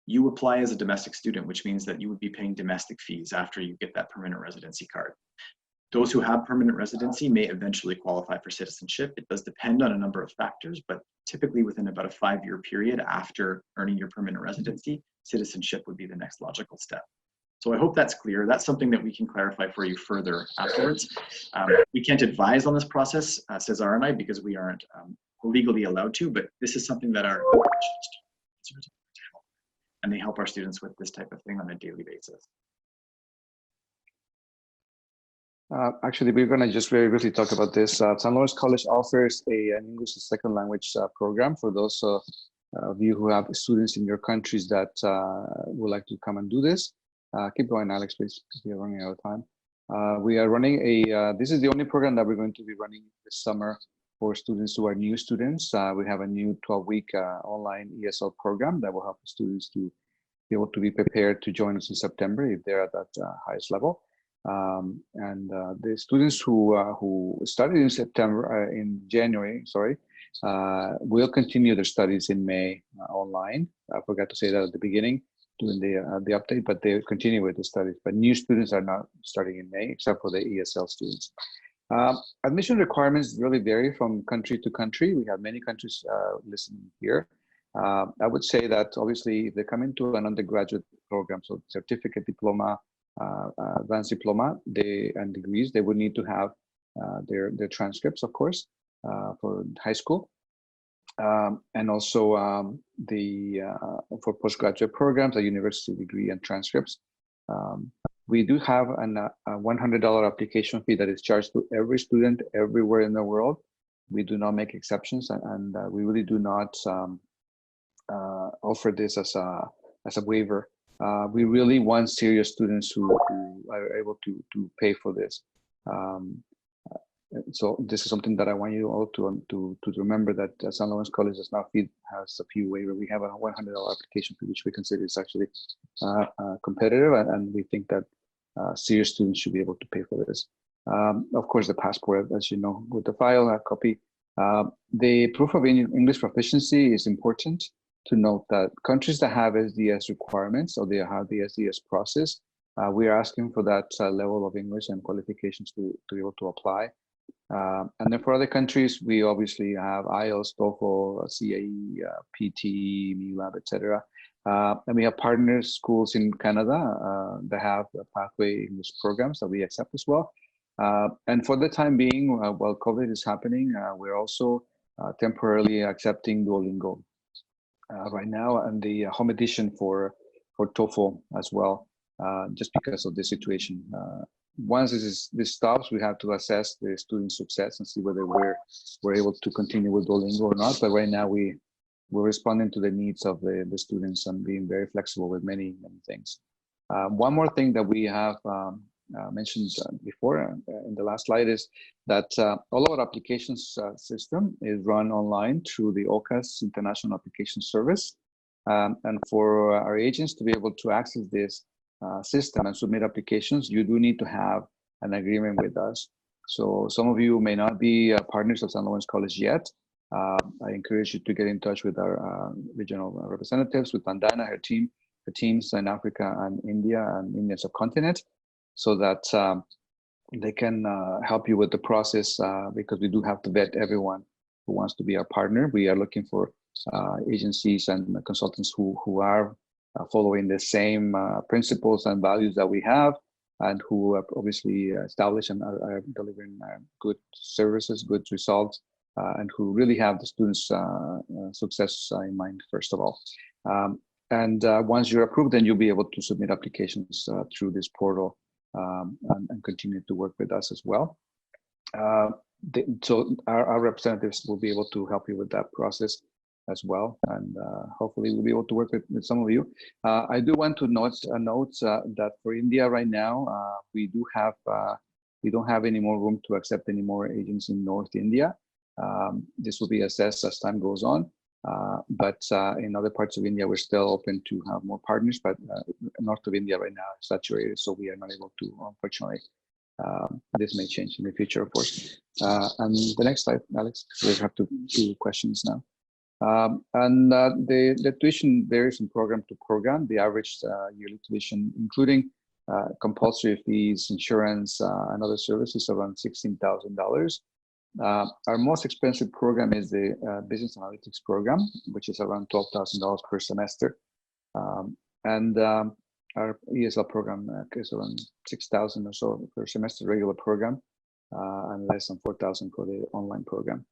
you apply as a domestic student, which means that you would be paying domestic fees after you get that permanent residency card. Those who have permanent residency may eventually qualify for citizenship. It does depend on a number of factors, but typically within about a 5-year period after earning your permanent residency, citizenship would be the next logical step. So I hope that's clear. That's something that we can clarify for you further afterwards. We can't advise on this process, César and I, because we aren't legally allowed to, but this is something that our and they help our students with this type of thing on a daily basis. Actually, we're going to just very briefly talk about this. St. Lawrence College offers an English as a second language program for those of you who have students in your countries that would like to come and do this. Keep going, Alex, please, because we are running out of time. We are running this is the only program that we're going to be running this summer for students who are new students, we have a new 12-week online ESL program that will help the students to be able to be prepared to join us in September if they're at that highest level. The students who started in January, will continue their studies in May online. I forgot to say that at the beginning during the update, but they continue with the studies. But new students are not starting in May, except for the ESL students. Admission requirements really vary from country to country. We have many countries listening here. I would say that obviously if they come into an undergraduate program, so certificate, diploma, advanced diploma, and degrees, they would need to have their transcripts, of course, for high school. And also for postgraduate programs, a university degree and transcripts. We do have a $100 application fee that is charged to every student everywhere in the world. We do not make exceptions, and we really do not offer this as a waiver. We really want serious students who are able to pay for this. So this is something that I want you all to remember, that St. Lawrence College does not has a fee waiver. We have a $100 application fee, which we consider is actually competitive, and we think that serious students should be able to pay for this. Of course, the passport, as you know, with the file, a copy. The proof of English proficiency is important to note that countries that have SDS requirements, or they have the SDS process, we are asking for that level of English and qualifications to be able to apply. And then for other countries, we obviously have IELTS, TOEFL, CAE, PT, MULAB, etc. And we have partner schools in Canada that have pathway English programs that we accept as well. And for the time being, while COVID is happening, we're also temporarily accepting Duolingo right now, and the home edition for TOEFL as well, just because of the situation. Once this stops, we have to assess the student success and see whether we're able to continue with Duolingo or not. But right now, we're responding to the needs of the students and being very flexible with many things. One more thing that we have mentioned before in the last slide is that all our applications system is run online through the OCAS International Application Service. And for our agents to be able to access this system and submit applications, you do need to have an agreement with us. So some of you may not be partners of St. Lawrence College yet. I encourage you to get in touch with our regional representatives, with Vandana, her teams in Africa and India and Indian subcontinent, so that they can help you with the process, because we do have to vet everyone who wants to be our partner. We are looking for agencies and consultants who are following the same principles and values that we have, and who are obviously established and are delivering good services, good results, and who really have the students' success in mind, first of all. And once you're approved, then you'll be able to submit applications through this portal and continue to work with us as well. So our representatives will be able to help you with that process as well, and hopefully we'll be able to work with some of you. I do want to note that for India right now, we don't have any more room to accept any more agents in North India. This will be assessed as time goes on, but in other parts of India, we're still open to have more partners, but north of India right now is saturated, so we are not able to, unfortunately. This may change in the future, of course. And the next slide, Alex, we have to do questions now. The tuition varies from program to program. The average yearly tuition, including compulsory fees, insurance, and other services, around $16,000. Our most expensive program is the Business Analytics program, which is around $12,000 per semester. Our ESL program is around $6,000 or so per semester, regular program, and less than $4,000 for the online program.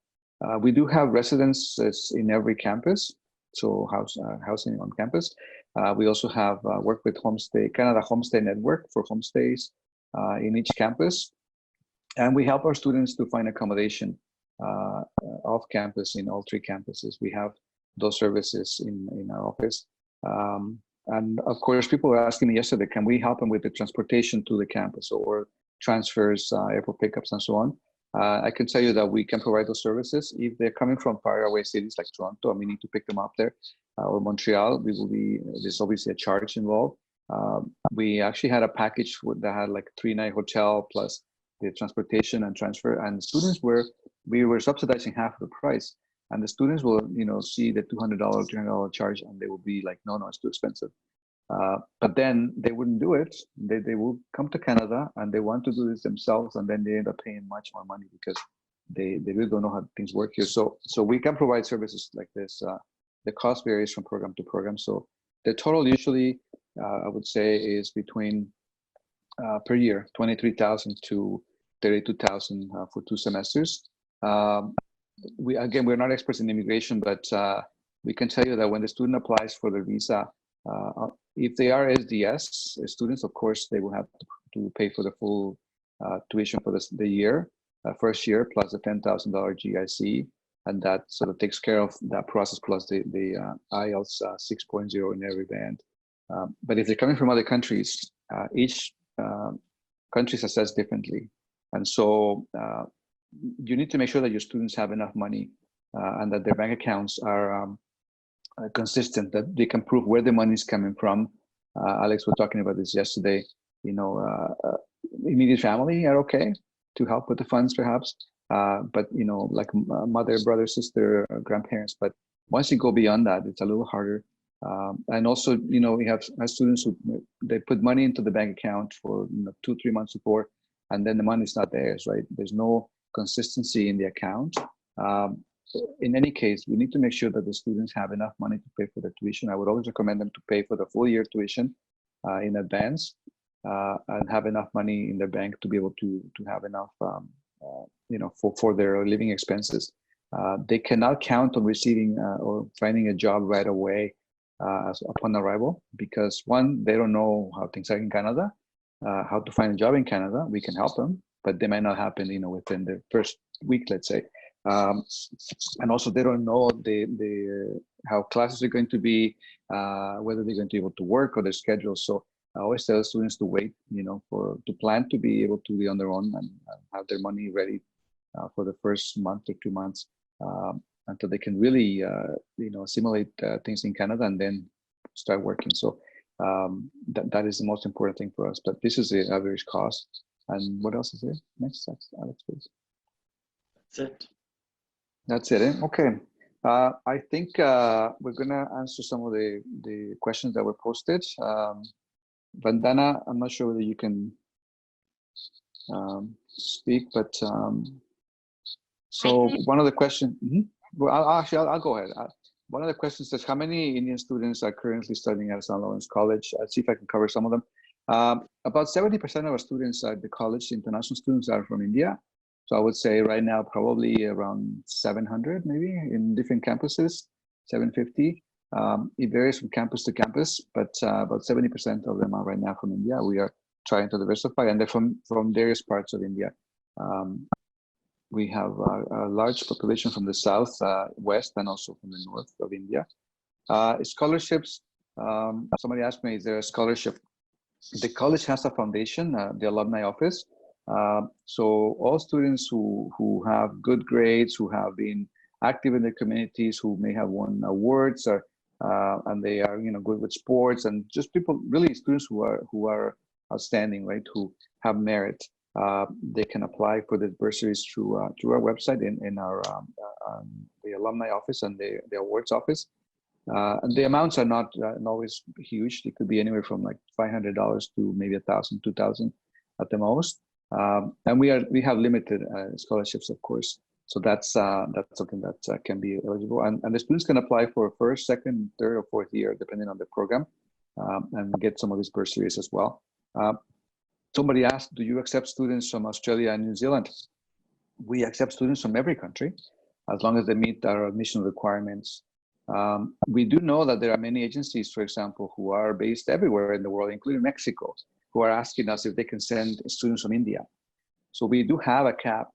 We do have residences in every campus, so housing on campus. We also have work with Canada Homestay Network for homestays in each campus. And we help our students to find accommodation off campus in all three campuses. We have those services in our office. And of course, people were asking me yesterday, can we help them with the transportation to the campus or transfers, airport pickups, and so on? I can tell you that we can provide those services. If they're coming from faraway cities like Toronto and we need to pick them up there, or Montreal, there's obviously a charge involved. We actually had a package that had like 3-night hotel plus the transportation and transfer, and we were subsidizing half the price. And the students will, see the $200, $300 charge, and they will be like, no, it's too expensive. But then they wouldn't do it. They will come to Canada and they want to do this themselves, and then they end up paying much more money because they really don't know how things work here. So we can provide services like this. The cost varies from program to program. So the total usually, I would say, is between per year, $23,000 to $32,000 for 2 semesters. We're not experts in immigration, but we can tell you that when the student applies for their visa, if they are SDS students, of course, they will have to pay for the full tuition for the year, first year, plus the $10,000 GIC, and that sort of takes care of that process, plus the IELTS 6.0 in every band. But if they're coming from other countries, each country is assessed differently. And so you need to make sure that your students have enough money and that their bank accounts are consistent, that they can prove where the money is coming from. Alex was talking about this yesterday. Immediate family are okay to help with the funds, perhaps, but like mother, brother, sister, grandparents. But once you go beyond that, it's a little harder. And also, we have students who they put money into the bank account for 2-3 months before, and then the money is not theirs, right? There's no consistency in the account. In any case, we need to make sure that the students have enough money to pay for their tuition. I would always recommend them to pay for the full year tuition in advance and have enough money in their bank to be able to have enough, for their living expenses. They cannot count on receiving or finding a job right away upon arrival, because one, they don't know how things are in Canada, how to find a job in Canada. We can help them, but they might not happen, within the first week, let's say. And also they don't know how classes are going to be, whether they're going to be able to work or their schedule. So I always tell students to wait, to plan to be able to be on their own and have their money ready for the first month or 2 months until they can really, assimilate things in Canada and then start working. So that is the most important thing for us. But this is the average cost. And what else is there? Next, Alex, please. That's it. Okay. I think we're gonna answer some of the questions that were posted. Vandana, I'm not sure whether you can speak, but so one of the questions. Well, I'll go ahead. One of the questions says, how many Indian students are currently studying at St. Lawrence College? I'll see if I can cover some of them. About 70% of our students at the college, international students, are from India. So I would say right now, probably around 700, maybe in different campuses, 750. It varies from campus to campus, but about 70% of them are right now from India. We are trying to diversify, and they're from various parts of India. We have a large population from the south, west, and also from the north of India. Scholarships, somebody asked me, is there a scholarship? The college has a foundation, the alumni office. So all students who have good grades, who have been active in their communities, who may have won awards, or and they are good with sports, and just people, really students who are outstanding, right? Who have merit. They can apply for the bursaries through our website in our the alumni office and the awards office. And the amounts are not always huge. They could be anywhere from like $500 to maybe $1,000, $2,000 at the most. And we have limited scholarships, of course. So that's something that can be eligible. And the students can apply for first, second, third, or fourth year, depending on the program, and get some of these bursaries as well. Somebody asked, do you accept students from Australia and New Zealand? We accept students from every country, as long as they meet our admission requirements. We do know that there are many agencies, for example, who are based everywhere in the world, including Mexico, who are asking us if they can send students from India. So we do have a cap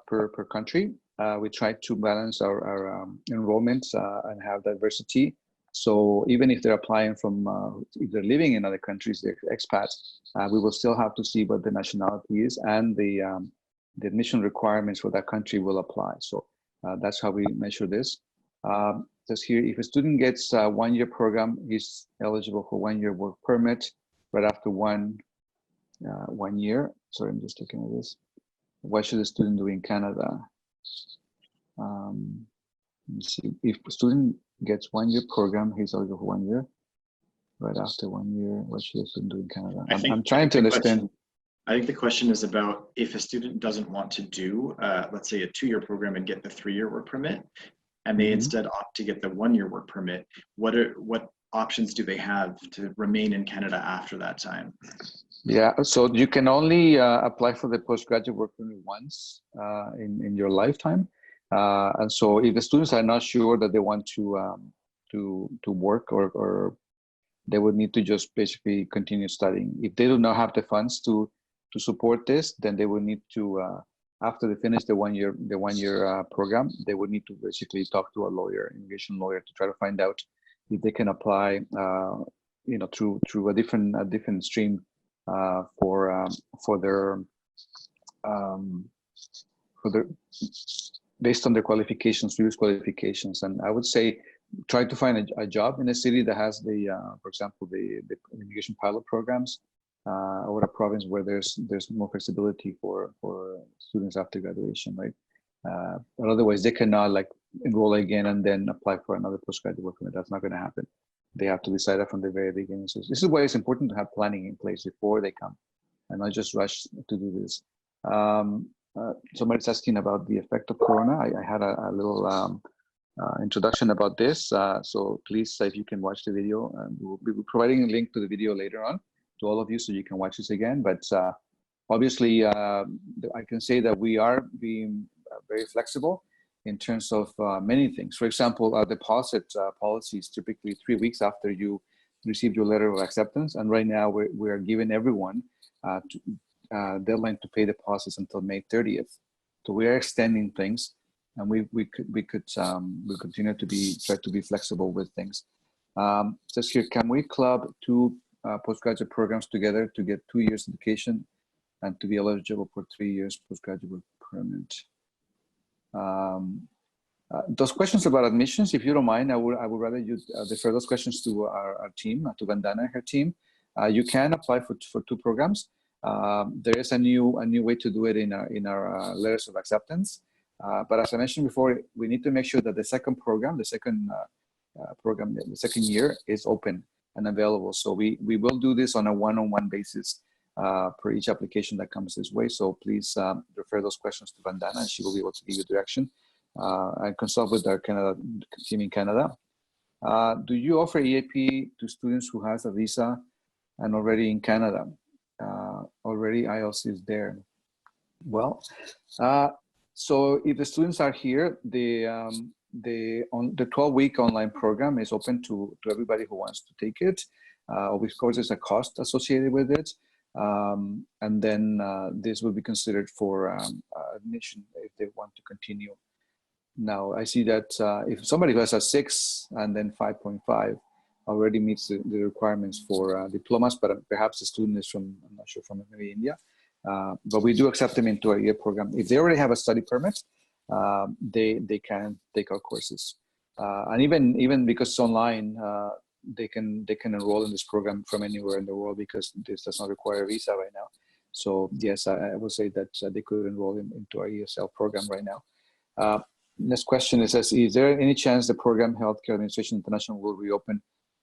per country. We try to balance our enrollments and have diversity. So even if they're applying from, if they're living in other countries, they're expats, we will still have to see what the nationality is and the the admission requirements for that country will apply. So that's how we measure this. Just here, if a student gets a 1-year program, he's eligible for 1-year work permit right after 1 year. Sorry, I'm just looking at this. What should a student do in Canada? Let me see. If a student gets 1-year program, he's eligible for 1 year. Right after 1 year, what should a student do in Canada? I'm trying to understand. I think the question is about if a student doesn't want to do, let's say, a 2-year program and get the 3-year work permit, and they instead opt to get the 1-year work permit, what options do they have to remain in Canada after that time? Yeah, so you can only apply for the postgraduate work permit once in your lifetime. And so if the students are not sure that they want to work, or they would need to just basically continue studying. If they do not have the funds to support this, then they will need to, after they finish the 1 year program, they would need to basically talk to a lawyer, immigration lawyer, to try to find out if they can apply, through a different stream for their based on their qualifications, previous qualifications. And I would say try to find a job in a city that has for example, the immigration pilot programs, or a province where there's more flexibility for students after graduation, right? But otherwise, they cannot enroll again and then apply for another postgraduate work permit. That's not going to happen. They have to decide that from the very beginning. So this is why it's important to have planning in place before they come, and not just rush to do this. Somebody's asking about the effect of Corona. I had a little introduction about this. So please, if you can watch the video, we'll be providing a link to the video later on to all of you, so you can watch this again. But obviously, I can say that we are being very flexible in terms of many things. For example, our deposit policy is typically 3 weeks after you receive your letter of acceptance. And right now we are giving everyone deadline to pay deposits until May 30th. So we are extending things, and we continue to try to be flexible with things. Just here, can we club 2 postgraduate programs together to get 2 years education and to be eligible for 3 years postgraduate permit? Those questions about admissions, if you don't mind, I would rather you defer those questions to our team, to Vandana and her team. You can apply for 2 programs. There is a new way to do it in our letters of acceptance. But as I mentioned before, we need to make sure that the second program, the second year, is open and available. So we will do this on a one-on-one basis per each application that comes this way. So please refer those questions to Vandana, and she will be able to give you direction and consult with our team in Canada. Do you offer EAP to students who has a visa and already in Canada? Already IELTS is there. Well, so if the students are here, the 12-week online program is open to everybody who wants to take it. Of course, there's a cost associated with it. And then this will be considered for admission if they want to continue. Now, I see that if somebody who has a 6 and then 5.5 already meets the requirements for diplomas, but perhaps the student is from, I'm not sure, from maybe India. But we do accept them into a year program. If they already have a study permit, they can take our courses. And even because it's online, they can enroll in this program from anywhere in the world, because this does not require a visa right now. So yes, I will say that they could enroll into our ESL program right now. Next question is there any chance the program Healthcare Administration International will reopen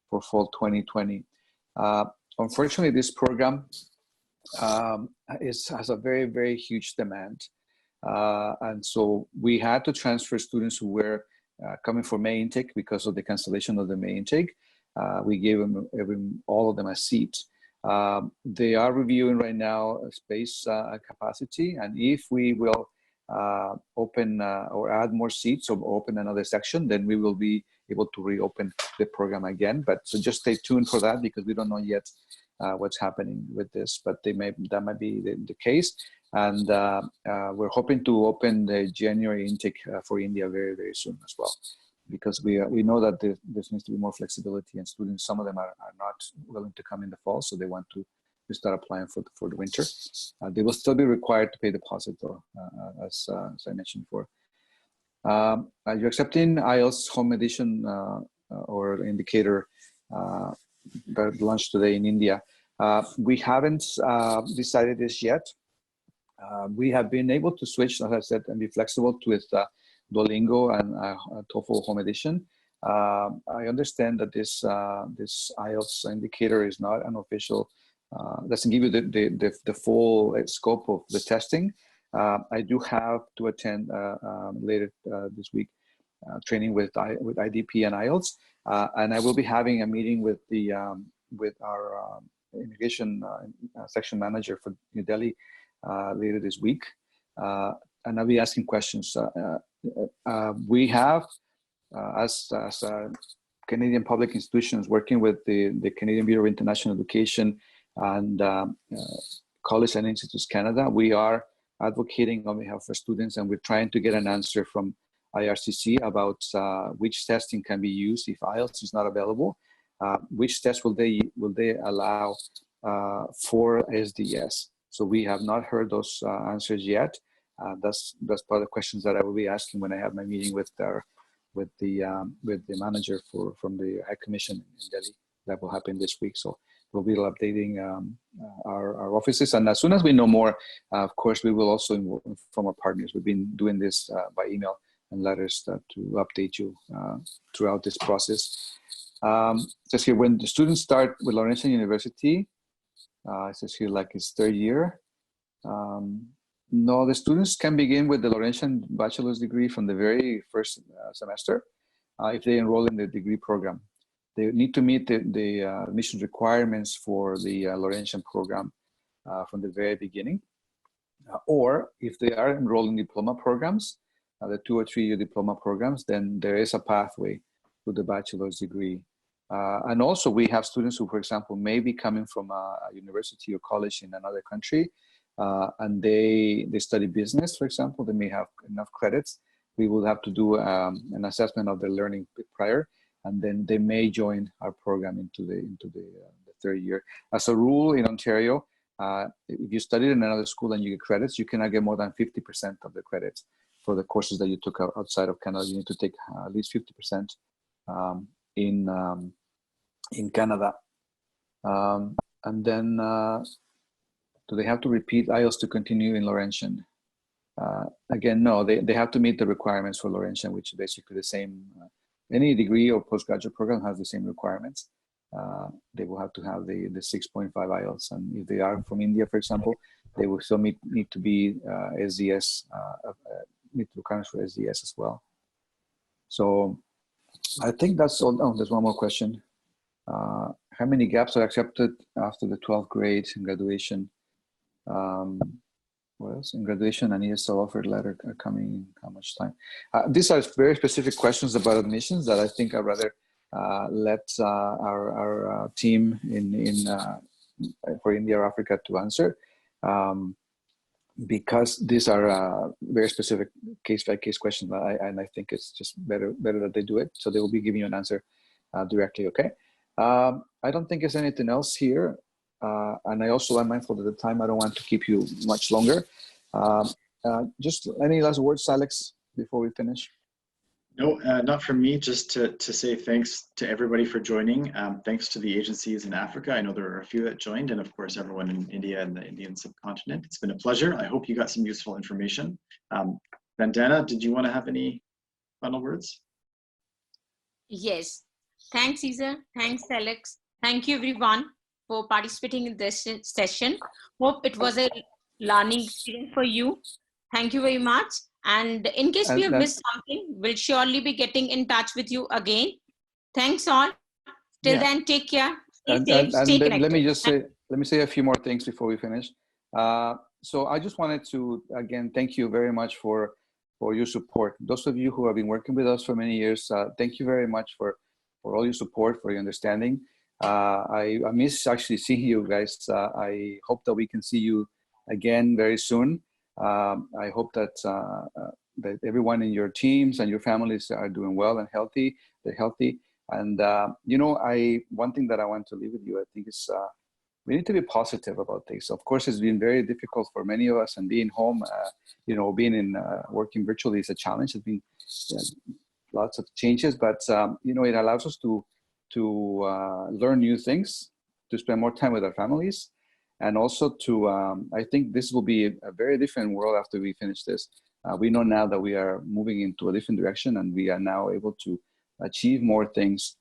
for fall 2020? Unfortunately, this program has a very, very huge demand. And so we had to transfer students who were coming for May intake because of the cancellation of the May intake. We gave all of them a seat. They are reviewing right now space capacity, and if we will open or add more seats or open another section, then we will be able to reopen the program again. But so just stay tuned for that, because we don't know yet what's happening with this, but that might be the case. And we're hoping to open the January intake for India very, very soon as well, because we know that there needs to be more flexibility, and students, some of them are not willing to come in the fall, so they want to to start applying for the winter. They will still be required to pay deposit though, as I mentioned before. You're accepting IELTS home edition or indicator that launched today in India. We haven't decided this yet. We have been able to switch, as I said, and be flexible with Duolingo and TOEFL home edition. I understand that this IELTS indicator is not an official, doesn't give you the full scope of the testing. I do have to attend later this week training with IDP and IELTS, and I will be having a meeting with our immigration section manager for New Delhi later this week, and I'll be asking questions. We have, as Canadian public institutions, working with the Canadian Bureau of International Education and College and Institutes Canada, we are advocating on behalf of students, and we're trying to get an answer from IRCC about which testing can be used if IELTS is not available. Which test will they allow for SDS? So we have not heard those answers yet. That's part of the questions that I will be asking when I have my meeting with the manager from the High Commission in Delhi. That will happen this week. So we'll be updating our offices, and as soon as we know more, of course, we will also inform our partners. We've been doing this by email and letters to update you throughout this process. Just here, when the students start with Laurentian University, it says here like it's third year. No, the students can begin with the Laurentian bachelor's degree from the very first semester if they enroll in the degree program. They need to meet the admission requirements for the Laurentian program from the very beginning. Or if they are enrolled in diploma programs, the 2 or 3 year diploma programs, then there is a pathway to the bachelor's degree. And also we have students who, for example, may be coming from a university or college in another country, and they study business, for example. They may have enough credits. We will have to do an assessment of their learning prior, and then they may join our program into the third year. As a rule in Ontario, if you studied in another school and you get credits, you cannot get more than 50% of the credits for the courses that you took outside of Canada. You need to take at least 50% in Canada. And then do they have to repeat IELTS to continue in Laurentian? Again, no, they have to meet the requirements for Laurentian, which is basically the same. Any degree or postgraduate program has the same requirements. They will have to have the 6.5 IELTS. And if they are from India, for example, they will still need to be SDS, meet requirements for SDS as well. So I think that's all. Oh, there's one more question. How many gaps are accepted after the 12th grade in graduation? What else? In graduation, an ESL offered letter coming in how much time? These are very specific questions about admissions that I think I'd rather let our team for India or Africa to answer, because these are very specific case-by-case questions, and I think it's just better that they do it. So they will be giving you an answer directly, okay? I don't think there's anything else here. And I also am mindful of the time. I don't want to keep you much longer. Just any last words, Alex, before we finish? No, not from me. Just to say thanks to everybody for joining. Thanks to the agencies in Africa. I know there are a few that joined, and of course, everyone in India and the Indian subcontinent. It's been a pleasure. I hope you got some useful information. Vandana, did you want to have any final words? Yes. Thanks, Cesar. Thanks, Alex. Thank you, everyone, for participating in this session. Hope it was a learning experience for you. Thank you very much. And in case we have missed something, we'll surely be getting in touch with you again. Thanks all. Till then, take care. Stay safe, stay connected. Let me say a few more things before we finish. So I just wanted to, again, thank you very much for your support. Those of you who have been working with us for many years, thank you very much for all your support, for your understanding. I miss actually seeing you guys. I hope that we can see you again very soon. I hope that that everyone in your teams and your families are doing well and healthy. They're healthy. And you know, one thing that I want to leave with you, I think is we need to be positive about things. Of course, it's been very difficult for many of us, and being home, being in working virtually is a challenge. It's been lots of changes, but it allows us to learn new things, to spend more time with our families, and also to, I think this will be a very different world after we finish this. We know now that we are moving into a different direction, and we are now able to achieve more things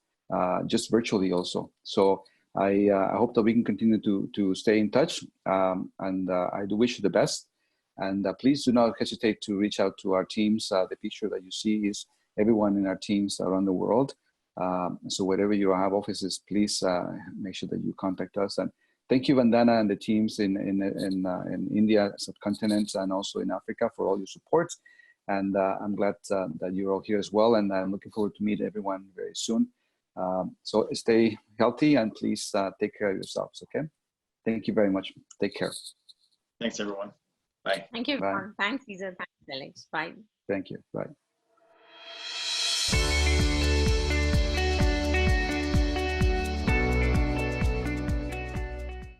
just virtually also. So I hope that we can continue to stay in touch, and I do wish you the best. And please do not hesitate to reach out to our teams. The picture that you see is everyone in our teams around the world. So wherever you have offices, please make sure that you contact us. And thank you, Vandana, and the teams in India, subcontinent, and also in Africa for all your support. And I'm glad that you're all here as well. And I'm looking forward to meet everyone very soon. So stay healthy, and please take care of yourselves, okay? Thank you very much. Take care. Thanks, everyone. Bye. Thank you, Bye. everyone. Thanks, Cesar. Thanks, Alex. Bye. Thank you. Bye.